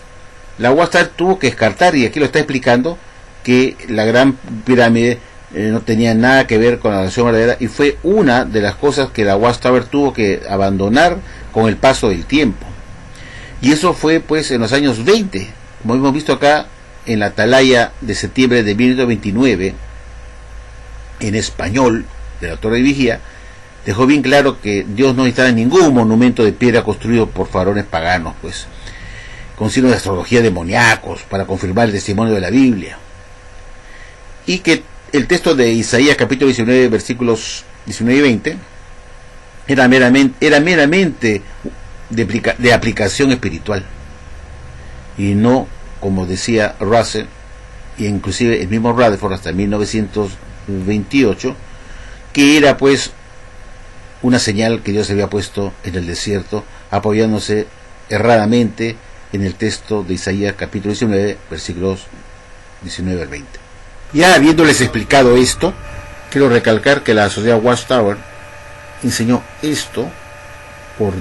B: la Watchtower tuvo que descartar, y aquí lo está explicando, que la gran pirámide no tenía nada que ver con la adoración verdadera, y fue una de las cosas que la Watchtower tuvo que abandonar con el paso del tiempo. Y eso fue pues en los años 20, como hemos visto acá en la atalaya de septiembre de 1929, en español, del autor de Vigía, dejó bien claro que Dios no necesitaba ningún monumento de piedra construido por faraones paganos, pues, con signos de astrología demoníacos, para confirmar el testimonio de la Biblia. Y que el texto de Isaías capítulo 19, versículos 19 y 20, era meramente de aplicación espiritual, y no, como decía Russell, y inclusive el mismo Rutherford hasta 1928, que era pues una señal que Dios había puesto en el desierto, apoyándose erradamente en el texto de Isaías capítulo 19, versículos 19 al 20. Ya habiéndoles explicado esto, quiero recalcar que la sociedad Watchtower enseñó esto por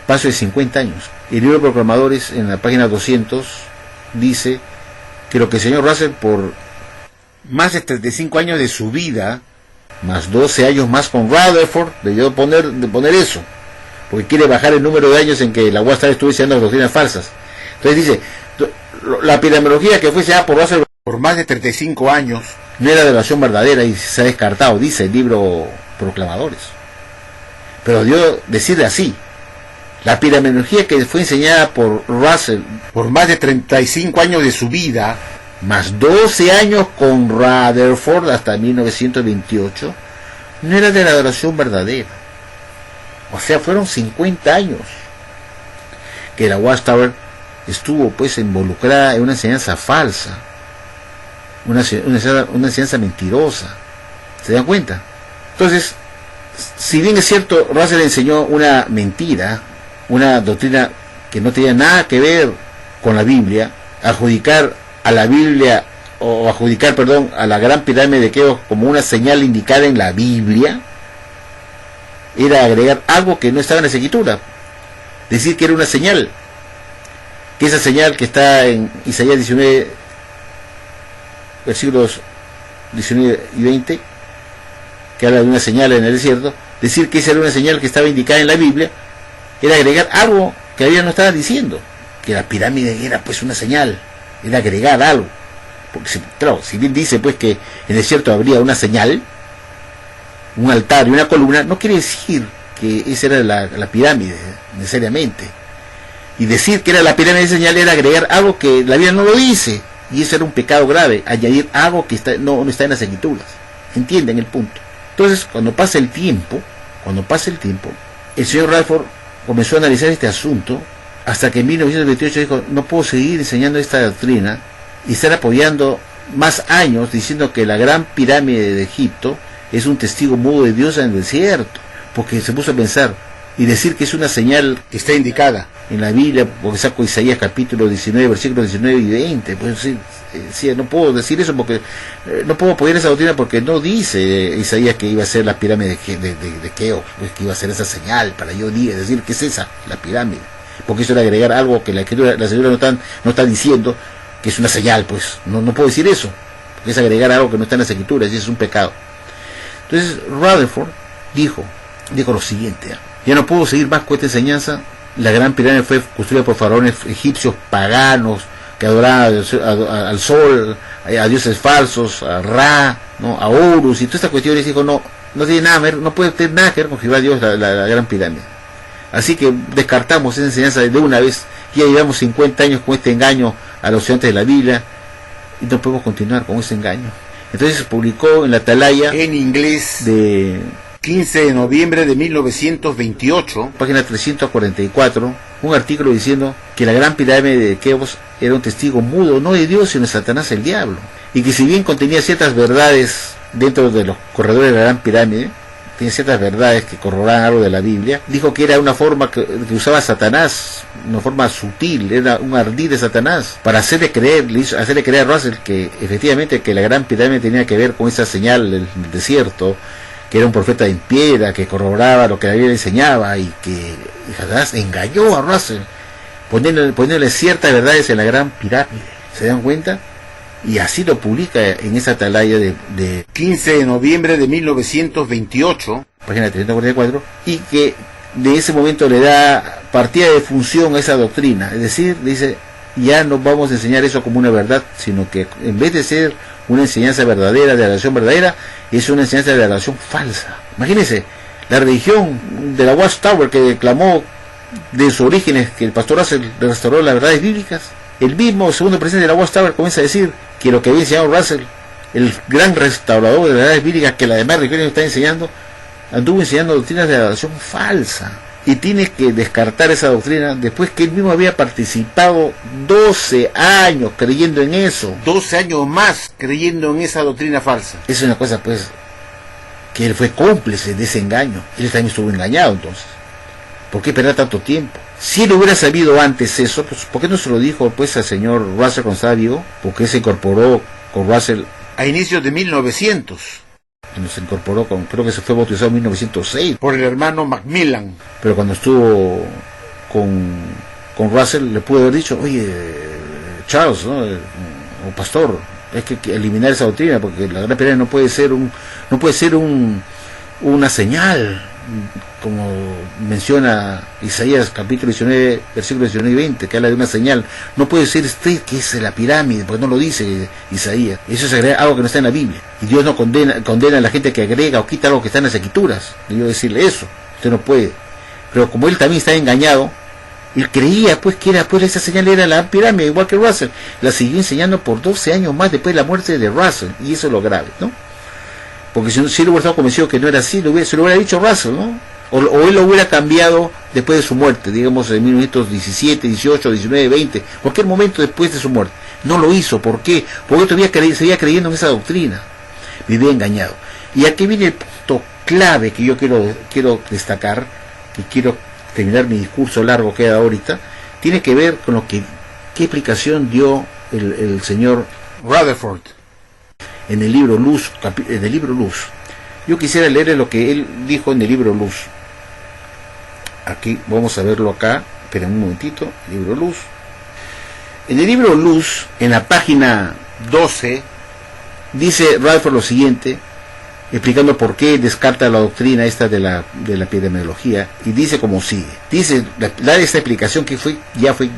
B: paso de 50 años. El libro de Proclamadores, en la página 200, dice que lo que el señor Russell, por más de 35 años de su vida, más 12 años más con Rutherford, debió poner eso, porque quiere bajar el número de años en que la Watchtower estuvo enseñando doctrinas falsas. Entonces dice, la epidemiología que fue enseñada por Russell por más de 35 años no era de adoración verdadera y se ha descartado, dice el libro Proclamadores. Pero Dios decide así: la epidemiología que fue enseñada por Russell por más de 35 años de su vida, más 12 años con Rutherford hasta 1928, no era de la adoración verdadera. O sea, fueron 50 años que la Watchtower estuvo pues involucrada en una enseñanza falsa, una enseñanza mentirosa. ¿Se dan cuenta? Entonces, si bien es cierto, Russell enseñó una mentira, una doctrina que no tenía nada que ver con la Biblia, adjudicar a la Biblia, o adjudicar, perdón, a la gran pirámide de Keops como una señal indicada en la Biblia, era agregar algo que no estaba en la escritura, decir que era una señal, que esa señal que está en Isaías 19, versículos 19 y 20, que habla de una señal en el desierto, decir que esa era una señal que estaba indicada en la Biblia, era agregar algo que la Biblia no estaba diciendo, que la pirámide era pues una señal, era agregar algo, porque claro, si bien dice pues que en el desierto habría una señal, un altar y una columna, no quiere decir que esa era la pirámide necesariamente, y decir que era la pirámide de señal era agregar algo que la Biblia no lo dice, y eso era un pecado grave, añadir algo que no está en las escrituras. ¿Entienden el punto? Entonces, cuando pasa el tiempo, el señor Rutherford comenzó a analizar este asunto, hasta que en 1928 dijo: no puedo seguir enseñando esta doctrina y estar apoyando más años diciendo que la gran pirámide de Egipto es un testigo mudo de Dios en el desierto, porque se puso a pensar y decir que es una señal que está indicada en la Biblia, porque saco Isaías capítulo 19, versículos 19 y 20, pues sí, no puedo decir eso porque no puedo apoyar esa doctrina, porque no dice Isaías que iba a ser la pirámide de Keops, pues que iba a ser esa señal para yo decir que es esa, la pirámide, porque eso era agregar algo que la escritura no está diciendo que es una señal, pues no puedo decir eso, porque es agregar algo que no está en las escrituras y es un pecado. Entonces Rutherford dijo lo siguiente: ya no puedo seguir más con esta enseñanza. La gran pirámide fue construida por faraones egipcios paganos que adoraban al sol, a dioses falsos, a Ra, ¿no?, a Horus y todas estas cuestiones. Dijo: no tiene nada que ver, no puede tener nada que ver con Jehová Dios, la gran pirámide. Así que descartamos esa enseñanza de una vez. Ya llevamos 50 años con este engaño a los estudiantes de la Biblia y no podemos continuar con ese engaño. Entonces se publicó en la atalaya en inglés de 15 de noviembre de 1928, página 344, un artículo diciendo que la gran pirámide de Keops era un testigo mudo, no de Dios, sino de Satanás, el diablo, y que si bien contenía ciertas verdades dentro de los corredores de la gran pirámide, tenía ciertas verdades que corroboraban algo de la Biblia, dijo que era una forma que usaba Satanás, una forma sutil, era un ardid de Satanás, para hacerle creer a Russell que efectivamente que la gran pirámide tenía que ver con esa señal del desierto, que era un profeta en piedra, que corroboraba lo que la Biblia enseñaba, y que Satanás engañó a Russell, poniéndole ciertas verdades en la gran pirámide. ¿Se dan cuenta? Y así lo publica en esa atalaya de 15 de noviembre de 1928, página 344, y que de ese momento le da partida de función a esa doctrina. Es decir, dice, ya no vamos a enseñar eso como una verdad, sino que en vez de ser una enseñanza verdadera, de la relación verdadera, es una enseñanza de la relación falsa. Imagínense, la religión de la Watchtower que declamó de sus orígenes que el pastor Russell restauró las verdades bíblicas. El mismo segundo presidente de la Watchtower comienza a decir que lo que había enseñado Russell, el gran restaurador de las verdades bíblicas que la demás religiones está enseñando, anduvo enseñando doctrinas de la relación falsa. Y tiene que descartar esa doctrina después que él mismo había participado 12 años creyendo en eso. 12 años más creyendo en esa doctrina falsa. Es una cosa, pues, que él fue cómplice de ese engaño. Él también estuvo engañado entonces. ¿Por qué perder tanto tiempo? Si él hubiera sabido antes eso, pues, ¿por qué no se lo dijo pues al señor Russell cuando estaba vivo? Porque él se incorporó con Russell a inicios de 1900. Se incorporó creo que se fue bautizado en 1906 por el hermano Macmillan. Pero cuando estuvo con Russell le pudo haber dicho, oye, Charles, ¿no? O pastor, hay que eliminar esa doctrina porque la gran pelea no puede ser una señal, como menciona Isaías capítulo 19 versículos 19 y 20, que habla de una señal. No puede ser usted que es la pirámide, porque no lo dice Isaías. Eso es algo que no está en la Biblia, y Dios no condena a la gente que agrega o quita algo que está en las escrituras. Debió decirle eso, usted no puede. Pero como él también está engañado, él creía pues que esa señal era la pirámide, igual que Russell. La siguió enseñando por 12 años más después de la muerte de Russell, y eso es lo grave, ¿no? Porque si él hubiera estado convencido que no era así, se lo hubiera dicho Russell, ¿no? O él lo hubiera cambiado después de su muerte, digamos en 1917, 18, 19, 20, cualquier momento después de su muerte. No lo hizo. ¿Por qué? Porque todavía seguía creyendo en esa doctrina. Vivía engañado. Y aquí viene el punto clave que yo quiero destacar, y quiero terminar mi discurso largo que da ahorita. Tiene que ver con qué explicación dio el señor Rutherford en el libro Luz. Yo quisiera leer lo que él dijo en el libro Luz. Aquí vamos a verlo acá, esperen un momentito. Libro Luz. En el libro Luz, en la página 12, dice Rutherford lo siguiente, explicando por qué descarta la doctrina esta de la epidemiología, y dice como sigue. Dice, da esta explicación que ya fue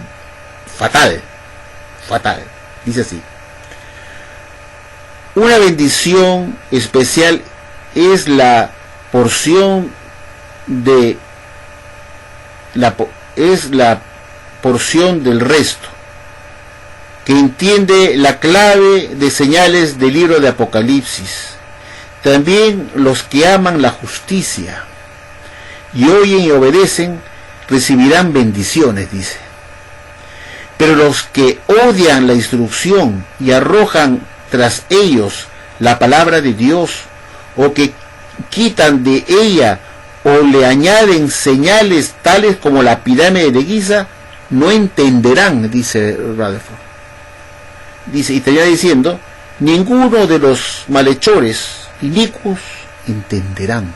B: fatal. Dice así: una bendición especial es la porción del resto, que entiende la clave de señales del libro de Apocalipsis. También los que aman la justicia y oyen y obedecen recibirán bendiciones, dice. Pero los que odian la instrucción y arrojan tras ellos la palabra de Dios, o que quitan de ella o le añaden señales tales como la pirámide de Giza, no entenderán, dice Rutherford. Dice, y termina diciendo, ninguno de los malhechores inicuos entenderán.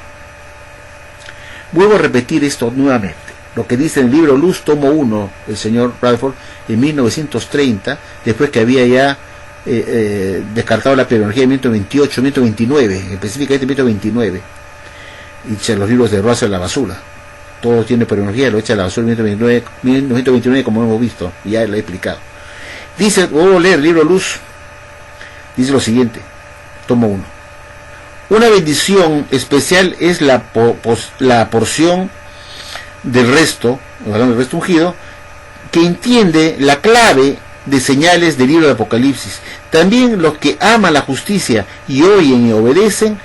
B: Vuelvo a repetir esto nuevamente, lo que dice en el libro Luz, tomo 1, el señor Rutherford, en 1930, después que había ya descartado la epidemiología de 1928, 1929, específicamente 1929, y echa los libros de Russell a la basura. Todo tiene epidemiología, lo echa a la basura en 1929, como hemos visto, y ya lo he explicado. Dice, voy a leer el libro Luz, dice lo siguiente, tomo 1. Una bendición especial es la porción del resto, hablando del resto ungido, que entiende la clave de señales del libro de Apocalipsis. También los que aman la justicia y oyen y obedecen,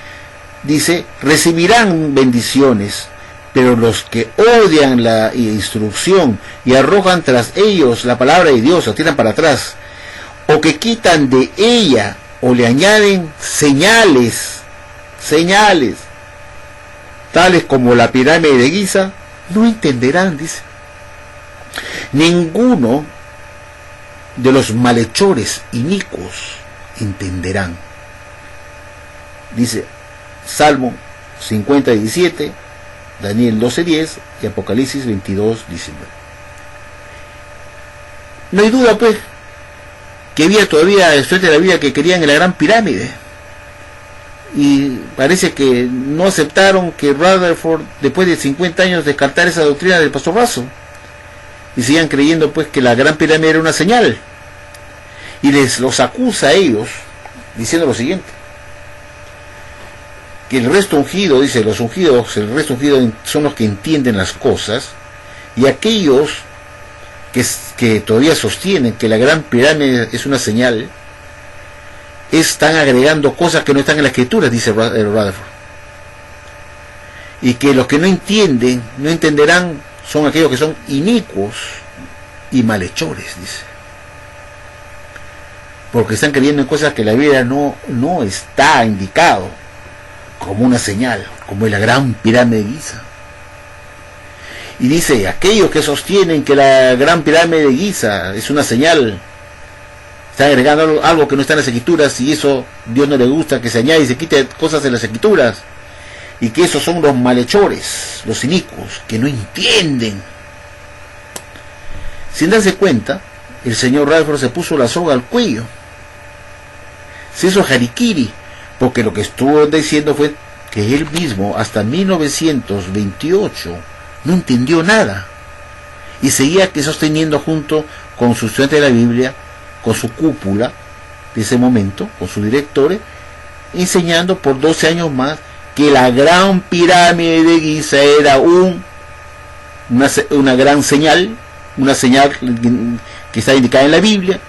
B: dice, recibirán bendiciones. Pero los que odian la instrucción y arrojan tras ellos la palabra de Dios, la tiran para atrás, o que quitan de ella o le añaden señales, tales como la pirámide de Giza, no entenderán, dice. Ninguno de los malhechores inicuos entenderán. Dice Salmo 50:17, Daniel 12:10 y Apocalipsis 22:19. No hay duda, pues, que había todavía estudiantes de la Biblia que querían en la Gran Pirámide, y parece que no aceptaron que Rutherford, después de 50 años, descartar esa doctrina del pastor Russell, y sigan creyendo pues que la Gran Pirámide era una señal, y los acusa a ellos diciendo lo siguiente: que el resto ungido, dice, los ungidos, el resto ungido son los que entienden las cosas, y aquellos que todavía sostienen que la Gran Pirámide es una señal, están agregando cosas que no están en la Escritura, dice Rutherford. Y que los que no entienden, no entenderán, son aquellos que son inicuos y malhechores, dice. Porque están creyendo en cosas que la Biblia no está indicado como una señal, como la Gran Pirámide de Giza. Y dice, aquellos que sostienen que la Gran Pirámide de Giza es una señal, están agregando algo que no está en las Escrituras, y eso Dios no le gusta que se añade y se quite cosas en las Escrituras, y que esos son los malhechores, los inicuos, que no entienden. Sin darse cuenta, el señor Rutherford se puso la soga al cuello, se hizo harikiri, porque lo que estuvo diciendo fue que él mismo hasta 1928 no entendió nada, y seguía que sosteniendo junto con sus estudiantes de la Biblia, con su cúpula de ese momento, con sus directores, enseñando por 12 años más que la Gran Pirámide de Giza era una gran señal, una señal que está indicada en la Biblia,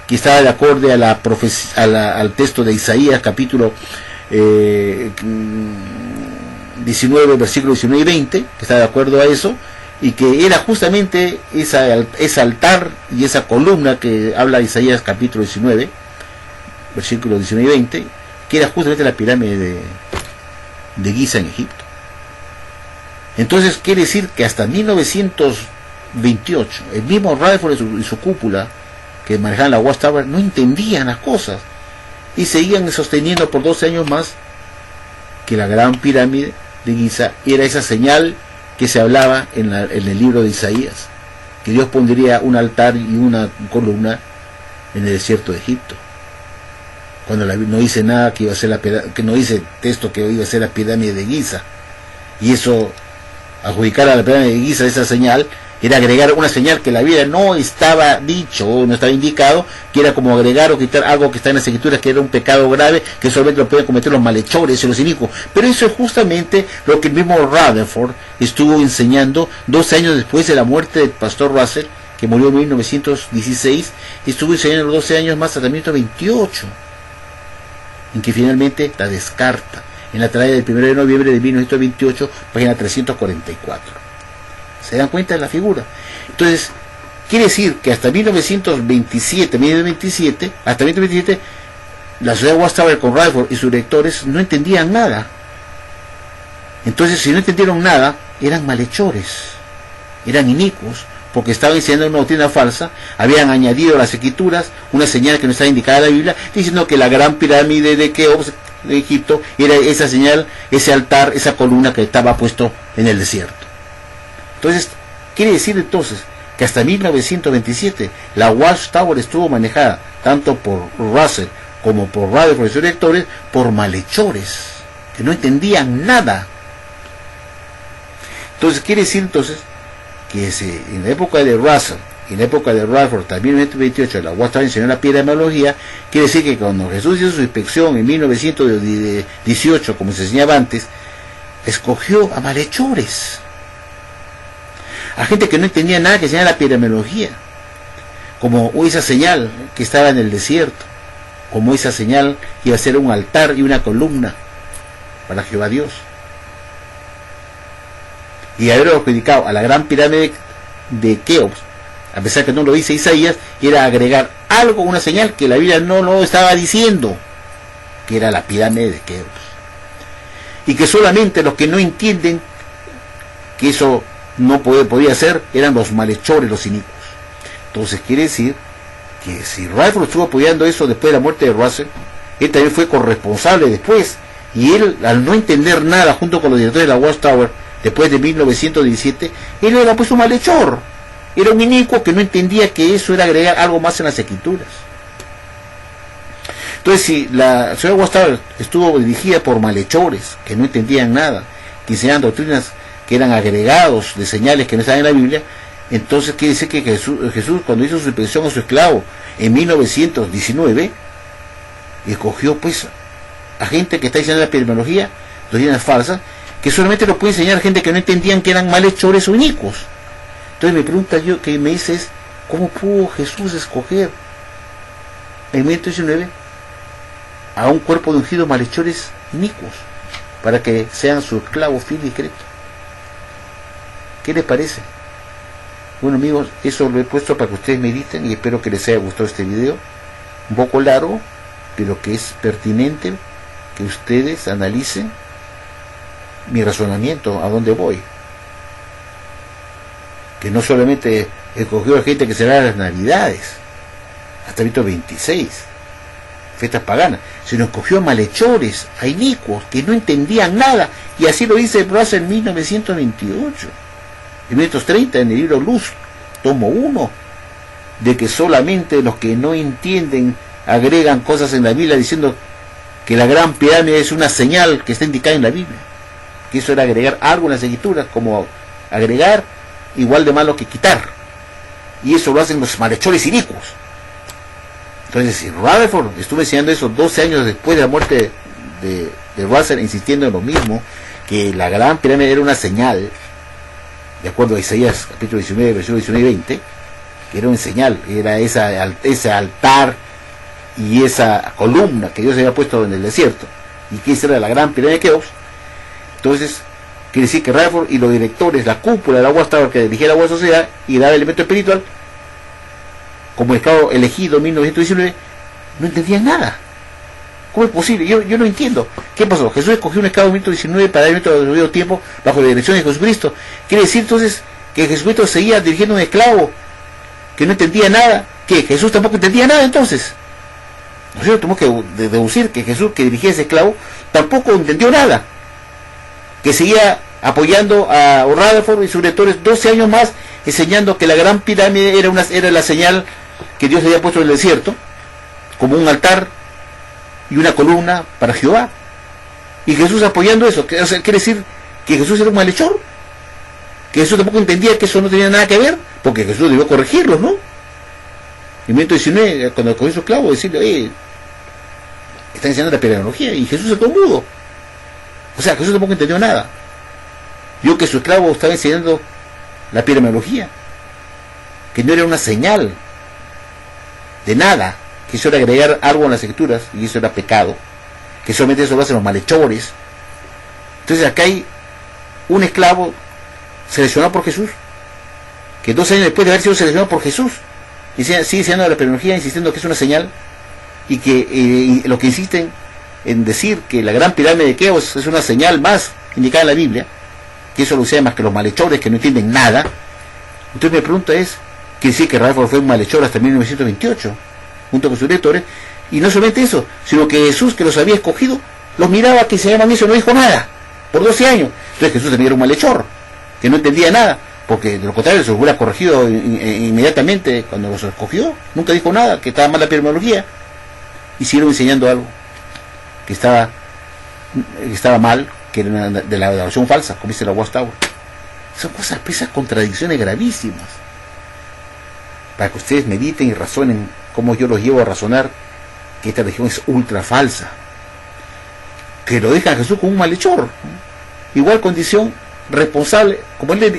B: que está de acuerdo a al texto de Isaías, capítulo 19, versículos 19 y 20, que está de acuerdo a eso, y que era justamente ese altar y esa columna que habla Isaías capítulo 19, versículos 19 y 20, que era justamente la pirámide de Giza en Egipto. Entonces quiere decir que hasta 1928, el mismo Rutherford y su cúpula, que manejaban la Watchtower, no entendían las cosas, y seguían sosteniendo por 12 años más que la Gran Pirámide de Giza era esa señal que se hablaba en el libro de Isaías, que Dios pondría un altar y una columna en el desierto de Egipto, cuando no dice nada que iba a ser que no dice texto que iba a ser la pirámide de Giza. Y eso, adjudicar a la pirámide de Giza esa señal, era agregar una señal que la Biblia no estaba dicho, no estaba indicado, que era como agregar o quitar algo que está en las Escrituras, que era un pecado grave, que solamente lo pueden cometer los malhechores y los inicuos. Pero eso es justamente lo que el mismo Rutherford estuvo enseñando 12 años después de la muerte del pastor Russell, que murió en 1916, y estuvo enseñando 12 años más hasta 1928, en que finalmente la descarta, en la traída del 1 de noviembre de 1928, página 344. ¿Se dan cuenta de la figura? Entonces, quiere decir que hasta 1927, la ciudad de Watchtower con Rutherford y sus directores no entendían nada. Entonces, si no entendieron nada, eran malhechores, eran inicuos, porque estaban enseñando una doctrina falsa, habían añadido a las Escrituras una señal que no estaba indicada en la Biblia, diciendo que la Gran Pirámide de Keops de Egipto era esa señal, ese altar, esa columna que estaba puesto en el desierto. Entonces, quiere decir entonces que hasta 1927 la Watchtower estuvo manejada tanto por Russell como por Rutherford y sus directores por malhechores que no entendían nada. Entonces quiere decir entonces que en la época de Russell y en la época de Rutherford, también en 1928, la Watchtower enseñó la epidemiología. Quiere decir que cuando Jesús hizo su inspección en 1918, como se enseñaba antes, escogió a malhechores, a gente que no entendía nada, que enseñaba la epidemiología, como esa señal que estaba en el desierto, como esa señal que iba a ser un altar y una columna para Jehová Dios, y haberlo predicado a la Gran Pirámide de Keops, a pesar que no lo dice Isaías, era agregar algo, una señal que la Biblia no lo estaba diciendo, que era la pirámide de Keops, y que solamente los que no entienden que eso no podía ser eran los malhechores, los inicuos. Entonces quiere decir que si Rutherford estuvo apoyando eso después de la muerte de Russell, él también fue corresponsable después, y él, al no entender nada junto con los directores de la Watchtower después de 1917, él era pues un malhechor, era un inicuo que no entendía que eso era agregar algo más en las escrituras. Entonces, si la señora Watchtower estuvo dirigida por malhechores que no entendían nada, que enseñaban doctrinas que eran agregados de señales que no estaban en la Biblia, entonces quiere decir que Jesús cuando hizo su expresión a su esclavo en 1919, escogió pues a gente que está enseñando la epidemiología, doctrinas falsas, que solamente lo puede enseñar gente que no entendían que eran malhechores o inicuos. Entonces me pregunta yo, que me dice es, ¿cómo pudo Jesús escoger en 1919 a un cuerpo de ungidos malhechores inicuos para que sean su esclavo fiel y discreto? ¿Qué les parece? Bueno amigos, eso lo he puesto para que ustedes mediten y espero que les haya gustado este video, un poco largo, pero que es pertinente que ustedes analicen mi razonamiento, a dónde voy. Que no solamente escogió a gente que celebra las Navidades, hasta el 26, fiestas paganas, sino escogió a malhechores, a inicuos, que no entendían nada, y así lo dice Russell en 1928, en 1930, en el libro Luz, tomo 1, de que solamente los que no entienden agregan cosas en la Biblia diciendo que la gran pirámide es una señal que está indicada en la Biblia, que eso era agregar algo en las escrituras, como agregar igual de malo que quitar, y eso lo hacen los malhechores inicuos. Entonces, si Rutherford estuvo enseñando eso 12 años después de la muerte de Russell, insistiendo en lo mismo, que la gran pirámide era una señal, de acuerdo a Isaías capítulo 19, versículos 19 y 20, que era una señal, era ese altar y esa columna que Dios había puesto en el desierto, y que esa era la gran pirámide de Keops. Entonces, quiere decir que Rutherford y los directores, la cúpula de la Watchtower que dirigía la Buena Sociedad y daba el elemento espiritual, como el esclavo elegido en 1919, no entendían nada. ¿Cómo es posible? Yo no entiendo. ¿Qué pasó? Jesús escogió un esclavo en 1919 para dar el debido tiempo bajo la dirección de Jesucristo. Quiere decir entonces que Jesucristo seguía dirigiendo a un esclavo que no entendía nada. ¿Qué? Jesús tampoco entendía nada entonces. Nosotros tenemos que deducir que Jesús, que dirigía a ese esclavo, tampoco entendió nada. Que seguía apoyando a Rutherford y sus lectores 12 años más, enseñando que la gran pirámide era la señal que Dios había puesto en el desierto, como un altar y una columna para Jehová. Y Jesús apoyando eso, o sea, quiere decir que Jesús era un malhechor, que Jesús tampoco entendía que eso no tenía nada que ver, porque Jesús debió corregirlos, ¿no? En 1919, cuando cogió su esclavo, decirle, está enseñando la epidemiología, y Jesús se quedó mudo. O sea, Jesús tampoco entendió nada. Vio que su esclavo estaba enseñando la epidemiología, que no era una señal de nada, que eso era agregar algo en las escrituras, y eso era pecado, que solamente eso lo hacen los malhechores. Entonces acá hay un esclavo seleccionado por Jesús, que 12 años después de haber sido seleccionado por Jesús, sigue enseñando la epidemiología, insistiendo que es una señal, y que lo que insisten en decir que la gran pirámide de Keops es una señal más indicada en la Biblia, que eso lo usan más que los malhechores que no entienden nada. Entonces mi pregunta es, quiere decir que Rutherford fue un malhechor hasta 1928, junto con sus lectores, y no solamente eso, sino que Jesús, que los había escogido, los miraba que se llaman eso, no dijo nada, por 12 años. Entonces Jesús también era un malhechor, que no entendía nada, porque de lo contrario se los hubiera corregido inmediatamente cuando los escogió, nunca dijo nada, que estaba mal la epidemiología, y siguieron enseñando algo que estaba mal, que era de la adoración falsa, como dice la Watchtower. Son cosas, esas contradicciones gravísimas, para que ustedes mediten y razonen cómo yo los llevo a razonar que esta religión es ultra falsa, que lo deja a Jesús como un malhechor, igual condición responsable,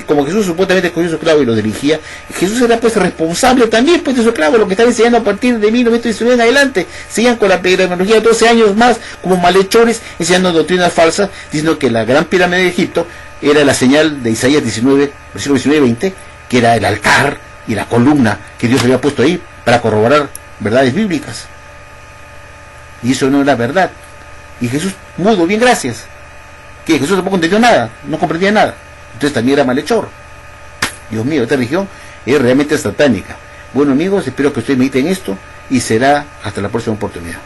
B: como Jesús supuestamente escogió su esclavo y lo dirigía, Jesús era pues responsable también pues de su esclavo, lo que estaba enseñando a partir de 1919 en adelante. Seguían con la epidemiología 12 años más como malhechores, enseñando doctrinas falsas, diciendo que la gran pirámide de Egipto era la señal de Isaías 19, versículo 19 y 20, que era el altar y la columna que Dios había puesto ahí para corroborar verdades bíblicas, y eso no era verdad. Y Jesús mudo, bien gracias, que Jesús tampoco entendió nada, no comprendía nada, entonces también era malhechor. Dios mío, esta religión es realmente satánica. Bueno amigos, espero que ustedes mediten esto, y será hasta la próxima oportunidad.